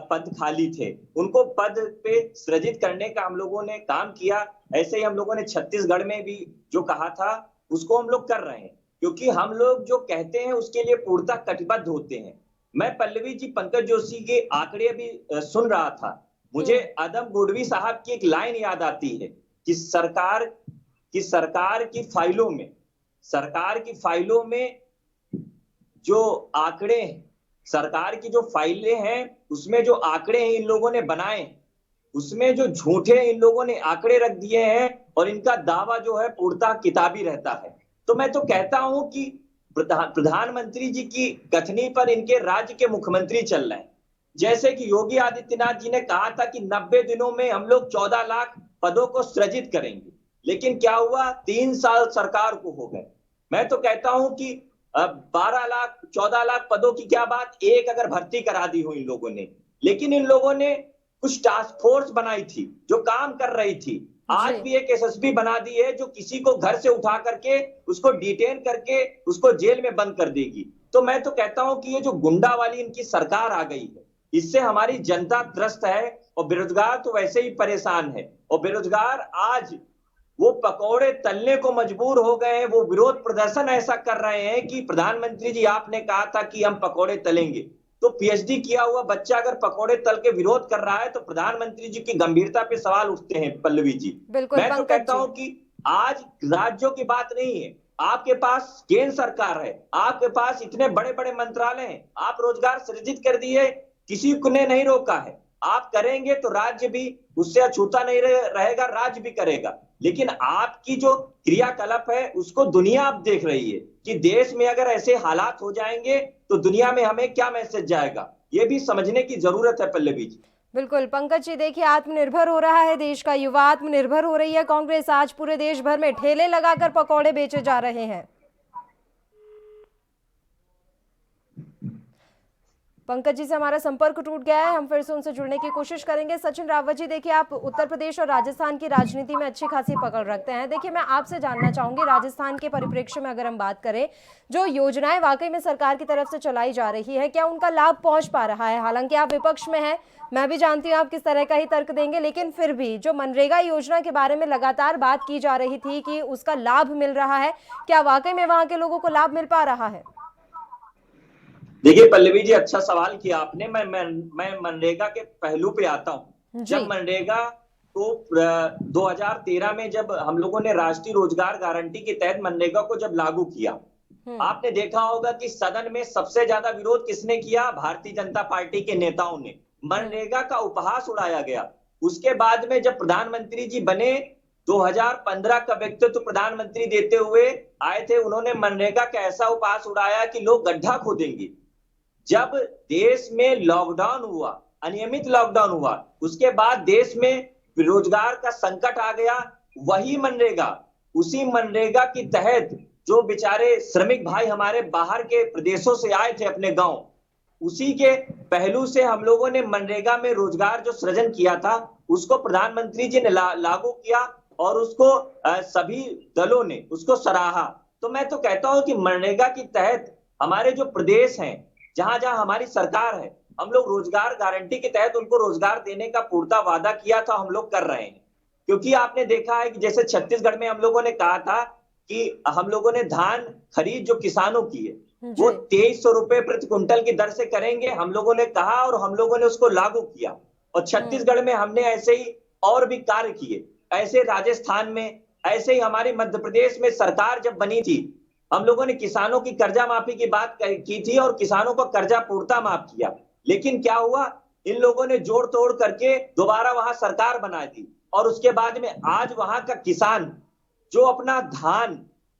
पद खाली थे उनको पद पे सृजित करने का हम लोगों ने काम किया। ऐसे ही हम लोगों ने छत्तीसगढ़ में भी जो कहा था उसको हम लोग कर रहे हैं, क्योंकि हम लोग जो कहते हैं उसके लिए पूर्णतः कटिबद्ध होते हैं। मैं पल्लवी जी, पंकज जोशी के आंकड़े अभी सुन रहा था, मुझे आदम गुडवी साहब की एक लाइन याद आती है कि सरकार की फाइलों में जो आंकड़े हैं, सरकार की जो फाइलें हैं उसमें जो आंकड़े हैं इन लोगों ने बनाए, उसमें जो झूठे इन लोगों ने आंकड़े रख दिए हैं और इनका दावा जो है पूर्णतः किताबी रहता है। तो मैं तो कहता हूं कि प्रधानमंत्री जी की कथनी पर इनके राज्य के मुख्यमंत्री चल रहे हैं। जैसे कि योगी आदित्यनाथ जी ने कहा था कि 90 दिनों में हम लोग 14 लाख पदों को सृजित करेंगे, लेकिन क्या हुआ? 3 साल सरकार को हो गए। मैं तो कहता हूं कि 12 लाख 14 लाख पदों की क्या बात, एक अगर भर्ती करा दी हो इन लोगों ने, लेकिन इन लोगों ने कुछ टास्क फोर्स बनाई थी जो काम कर रही थी। आज भी एक एसएसपी बना दी है जो किसी को घर से उठा करके उसको डिटेन करके उसको जेल में बंद कर देगी। तो मैं तो कहता हूं कि ये जो गुंडा वाली इनकी सरकार आ गई है, इससे हमारी जनता त्रस्त है और बेरोजगार तो वैसे ही परेशान है। और बेरोजगार आज वो पकौड़े तलने को मजबूर हो गए हैं। वो विरोध प्रदर्शन ऐसा कर रहे हैं कि प्रधानमंत्री जी आपने कहा था कि हम पकौड़े तलेंगे, तो पीएचडी किया हुआ बच्चा अगर पकौड़े तल के विरोध कर रहा है तो प्रधानमंत्री जी की गंभीरता पे सवाल उठते हैं पल्लवी जी। मैं तो कहता हूं कि आज राज्यों की बात नहीं है, आपके पास केंद्र सरकार है, आपके पास इतने बड़े बड़े मंत्रालय हैं, आप रोजगार सृजित कर दिए, किसी ने नहीं रोका है। आप करेंगे तो राज्य भी उससे अछूता नहीं रहेगा, राज्य भी करेगा। लेकिन आपकी जो क्रियाकलाप है उसको दुनिया अब देख रही है कि देश में अगर ऐसे हालात हो जाएंगे तो दुनिया में हमें क्या मैसेज जाएगा, ये भी समझने की जरूरत है पल्लवी जी। बिल्कुल पंकज जी, देखिए आत्मनिर्भर हो रहा है देश का युवा, आत्मनिर्भर हो रही है कांग्रेस। आज पूरे देश भर में ठेले लगाकर पकौड़े बेचे जा रहे हैं। पंकज जी से हमारा संपर्क टूट गया है, हम फिर से उनसे जुड़ने की कोशिश करेंगे। सचिन रावत जी, देखिए आप उत्तर प्रदेश और राजस्थान की राजनीति में अच्छी खासी पकड़ रखते हैं। देखिए मैं आपसे जानना चाहूंगी, राजस्थान के परिप्रेक्ष्य में अगर हम बात करें, जो योजनाएं वाकई में सरकार की तरफ से चलाई जा रही है, क्या उनका लाभ पहुंच पा रहा है? हालांकि आप विपक्ष में हैं, मैं भी जानती हूँ आप किस तरह का ही तर्क देंगे, लेकिन फिर भी जो मनरेगा योजना के बारे में लगातार बात की जा रही थी कि उसका लाभ मिल रहा है, क्या वाकई में वहां के लोगों को लाभ मिल पा रहा है? देखिए पल्लवी जी, अच्छा सवाल किया आपने। मैं मनरेगा के पहलू पे आता हूँ। जब मनरेगा को 2013 में जब हम लोगों ने राष्ट्रीय रोजगार गारंटी के तहत मनरेगा को जब लागू किया, आपने देखा होगा कि सदन में सबसे ज्यादा विरोध किसने किया? भारतीय जनता पार्टी के नेताओं ने। मनरेगा का उपहास उड़ाया गया। उसके बाद में जब प्रधानमंत्री जी बने, 2015 का व्यक्तित्व प्रधानमंत्री देते हुए आए थे, उन्होंने मनरेगा का ऐसा उपहास उड़ाया कि लोग गड्ढा खोदेंगे। जब देश में लॉकडाउन हुआ, अनियमित लॉकडाउन हुआ, उसके बाद देश में रोजगार का संकट आ गया। वही मनरेगा, उसी मनरेगा के तहत जो बेचारे श्रमिक भाई हमारे बाहर के प्रदेशों से आए थे अपने गांव, उसी के पहलू से हम लोगों ने मनरेगा में रोजगार जो सृजन किया था उसको प्रधानमंत्री जी ने लागू किया और उसको सभी दलों ने उसको सराहा। तो मैं तो कहता हूं कि मनरेगा के तहत हमारे जो प्रदेश हैं, जहां जहां हमारी सरकार है, हम लोग रोजगार गारंटी के तहत उनको रोजगार देने का पूर्णतः वादा किया था, हम लोग कर रहे हैं। क्योंकि आपने देखा है कि जैसे छत्तीसगढ़ में हम लोगों ने कहा था कि हम लोगों ने धान खरीद जो किसानों की है वो 2300 रुपए प्रति क्विंटल की दर से करेंगे, हम लोगों ने कहा और हम लोगों ने उसको लागू किया। और छत्तीसगढ़ में हमने ऐसे ही और भी कार्य किए, ऐसे राजस्थान में, ऐसे ही हमारी मध्य प्रदेश में सरकार जब बनी थी, हम लोगों ने किसानों की कर्जा माफी की बात की थी और किसानों को कर्जा पूर्णतः माफ किया। लेकिन क्या हुआ, इन लोगों ने जोड़ तोड़ करके दोबारा वहां सरकार बना दी और उसके बाद में आज वहां का किसान जो अपना धान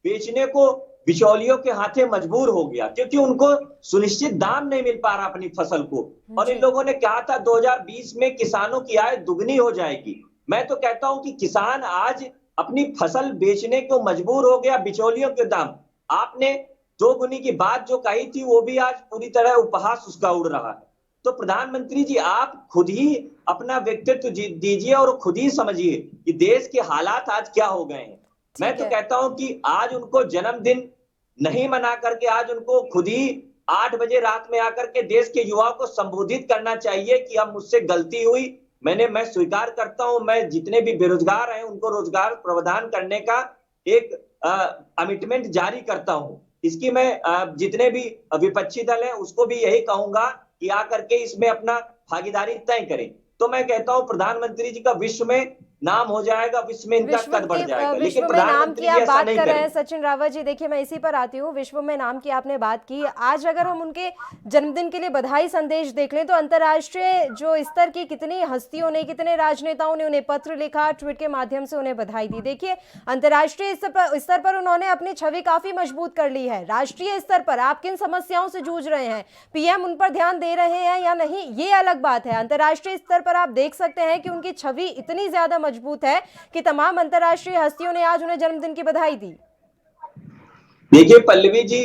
बेचने को बिचौलियों के हाथे मजबूर हो गया, क्योंकि उनको सुनिश्चित दाम नहीं मिल पा रहा अपनी फसल को। और इन लोगों ने कहा था 2020 में किसानों की आय दुगनी हो जाएगी। मैं तो कहता हूं कि किसान आज अपनी फसल बेचने को मजबूर हो गया बिचौलियों के दाम। आपने 2 गुनी की बात जो कही थी वो भी आज पूरी तरह उपहास उसका उड़ रहा है। तो प्रधानमंत्री जी, आप खुद ही अपना व्यक्तित्व दीजिए और खुद ही समझिए कि देश के हालात आज क्या हो गए हैं। मैं तो कहता हूं कि आज उनको जन्मदिन नहीं मना करके आज उनको खुद ही 8 बजे रात में आकर के देश के युवाओं को संबोधित करना चाहिए कि अब मुझसे गलती हुई, मैं स्वीकार करता हूं, मैं जितने भी बेरोजगार हैं उनको रोजगार प्रदान करने का एक कमिटमेंट जारी करता हूं। इसकी मैं जितने भी विपक्षी दल हैं उसको भी यही कहूंगा कि आकर के इसमें अपना भागीदारी तय करें। तो मैं कहता हूं प्रधानमंत्री जी का विश्व में नाम हो जाएगा, विश्व में इनका कद बढ़ जाएगा। लेकिन प्रधानमंत्री जी ऐसा नहीं कर रहे हैं। सचिन रावत जी, देखिए मैं इसी पर आती हूँ। विश्व में नाम की आपने बात की, आज अगर हम उनके जन्मदिन के लिए बधाई संदेश देख लें तो अंतर्राष्ट्रीय जो स्तर की कितनी हस्तियों ने, कितने राजनेताओं ने उन्हें पत्र लिखा, ट्वीट के माध्यम से उन्हें बधाई दी। देखिए अंतर्राष्ट्रीय स्तर पर उन्होंने अपनी छवि काफी मजबूत कर ली है। राष्ट्रीय स्तर पर आप किन समस्याओं से जूझ रहे हैं, पीएम उन पर ध्यान दे रहे हैं या नहीं, ये अलग बात है। अंतर्राष्ट्रीय स्तर पर आप देख सकते हैं कि उनकी छवि इतनी ज्यादा मजबूत है कि तमाम अंतर्राष्ट्रीय हस्तियों ने आज उन्हें जन्मदिन की बधाई दी। देखिए पल्लवी जी,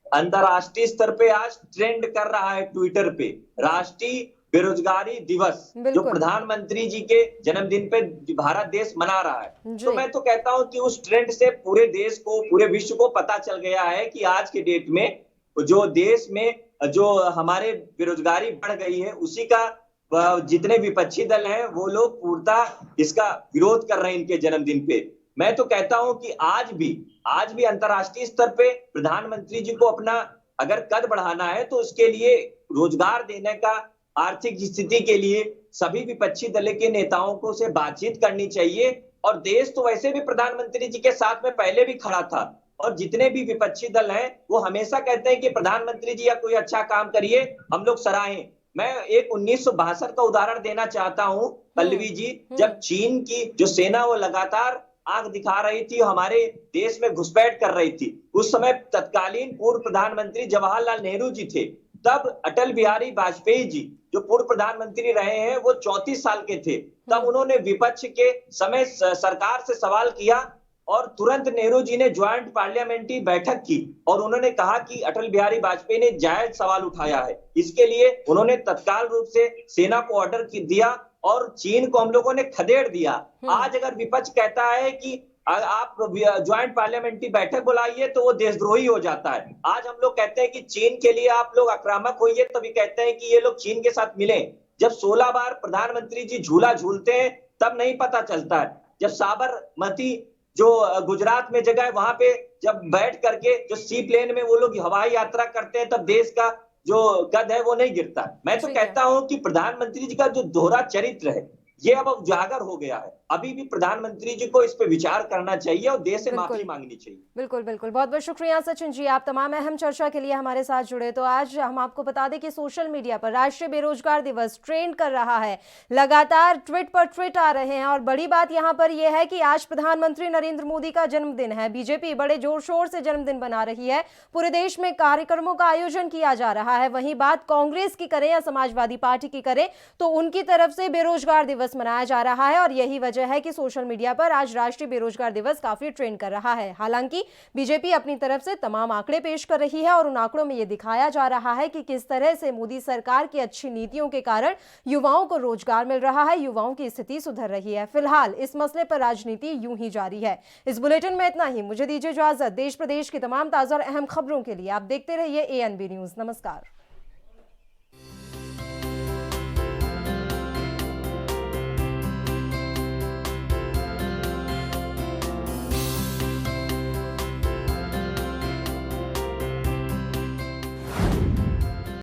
अंतर्राष्ट्रीय स्तर पे आज ट्रेंड कर रहा है ट्विटर पे, राष्ट्रीय बेरोजगारी दिवस जो प्रधानमंत्री जी के जन्मदिन पे भारत देश मना रहा है। तो मैं तो कहता हूं कि उस ट्रेंड से पूरे देश को, पूरे विश्व को पता चल गया है कि आज के डेट में जो देश में जो हमारे बेरोजगारी बढ़ गई है, उसी का जितने विपक्षी दल हैं वो लोग पूर्णतः इसका विरोध कर रहे हैं इनके जन्मदिन पे। मैं तो कहता हूं कि आज भी अंतर्राष्ट्रीय स्तर पे प्रधानमंत्री जी को अपना अगर कद बढ़ाना है तो उसके लिए रोजगार देने का, आर्थिक स्थिति के लिए सभी विपक्षी दल के नेताओं को से बातचीत करनी चाहिए। और देश तो वैसे भी प्रधानमंत्री जी के साथ में पहले भी खड़ा था, और जितने भी विपक्षी दल हैं वो हमेशा कहते हैं कि प्रधानमंत्री जी या कोई अच्छा काम करिए, हम लोग सराहें। मैं एक 1962 का उदाहरण देना चाहता हूं पल्लवी जी, जब चीन की जो सेना वो लगातार आंख दिखा रही थी, हमारे देश में घुसपैठ कर रही थी, उस समय तत्कालीन पूर्व प्रधानमंत्री जवाहरलाल नेहरू जी थे। तब अटल बिहारी वाजपेयी जी जो पूर्व प्रधानमंत्री रहे हैं वो 34 साल के थे। तब उन्होंने विपक्ष के समय सरकार से सवाल किया और तुरंत नेहरू जी ने ज्वाइंट पार्लियामेंट्री बैठक की और उन्होंने कहा कि अटल बिहारी वाजपेयी ने जायज सवाल उठाया है। इसके लिए उन्होंने तत्काल रूप से सेना को ऑर्डर दिया और चीन को हम लोगों ने खदेड़ दिया। आज अगर विपक्ष कहता है कि आप ज्वाइंट पार्लियामेंट्री बैठक बुलाइए तो वो देशद्रोही हो जाता है। आज हम लोग कहते हैं कि चीन के लिए आप लोग आक्रामक होइए, तभी कहते हैं कि ये लोग चीन के साथ मिलें। जब 16 बार प्रधानमंत्री जी झूला झूलते हैं तब नहीं पता चलता है। जब साबरमती जो गुजरात में जगह है वहां पे जब बैठ करके जो सी प्लेन में वो लोग हवाई यात्रा करते हैं तब देश का जो कद है वो नहीं गिरता। मैं तो कहता हूं कि प्रधानमंत्री जी का जो दोहरा चरित्र है ये अब उजागर हो गया है। अभी भी प्रधानमंत्री जी को इस पे विचार करना चाहिए और देश से माफी मांगनी चाहिए। बिल्कुल बिल्कुल, बहुत बहुत शुक्रिया सचिन जी, आप तमाम अहम चर्चा के लिए हमारे साथ जुड़े। तो आज हम आपको बता दें कि सोशल मीडिया पर राष्ट्रीय बेरोजगार दिवस ट्रेंड कर रहा है, लगातार ट्वीट पर ट्वीट आ रहे हैं और बड़ी बात यहाँ पर यह है कि आज प्रधानमंत्री नरेंद्र मोदी का जन्मदिन है। बीजेपी बड़े जोर शोर से जन्मदिन बना रही है, पूरे देश में कार्यक्रमों का आयोजन किया जा रहा है। वहीं बात कांग्रेस की करें या समाजवादी पार्टी की करें तो उनकी तरफ से बेरोजगार दिवस मनाया जा रहा है और यही वजह है कि सोशल मीडिया पर आज राष्ट्रीय बेरोजगार दिवस काफी ट्रेंड कर रहा है। हालांकि बीजेपी अपनी तरफ से तमाम आंकड़े पेश कर रही है और उन आंकड़ों में यह दिखाया जा रहा है कि किस तरह से मोदी सरकार की अच्छी नीतियों के कारण युवाओं को रोजगार मिल रहा है, युवाओं की स्थिति सुधर रही है। फिलहाल इस मसले पर राजनीति यूं ही जारी है। इस बुलेटिन में इतना ही, मुझे दीजिए इजाजत। देश प्रदेश की तमाम ताजा और अहम खबरों के लिए आप देखते रहिए ANB न्यूज। नमस्कार।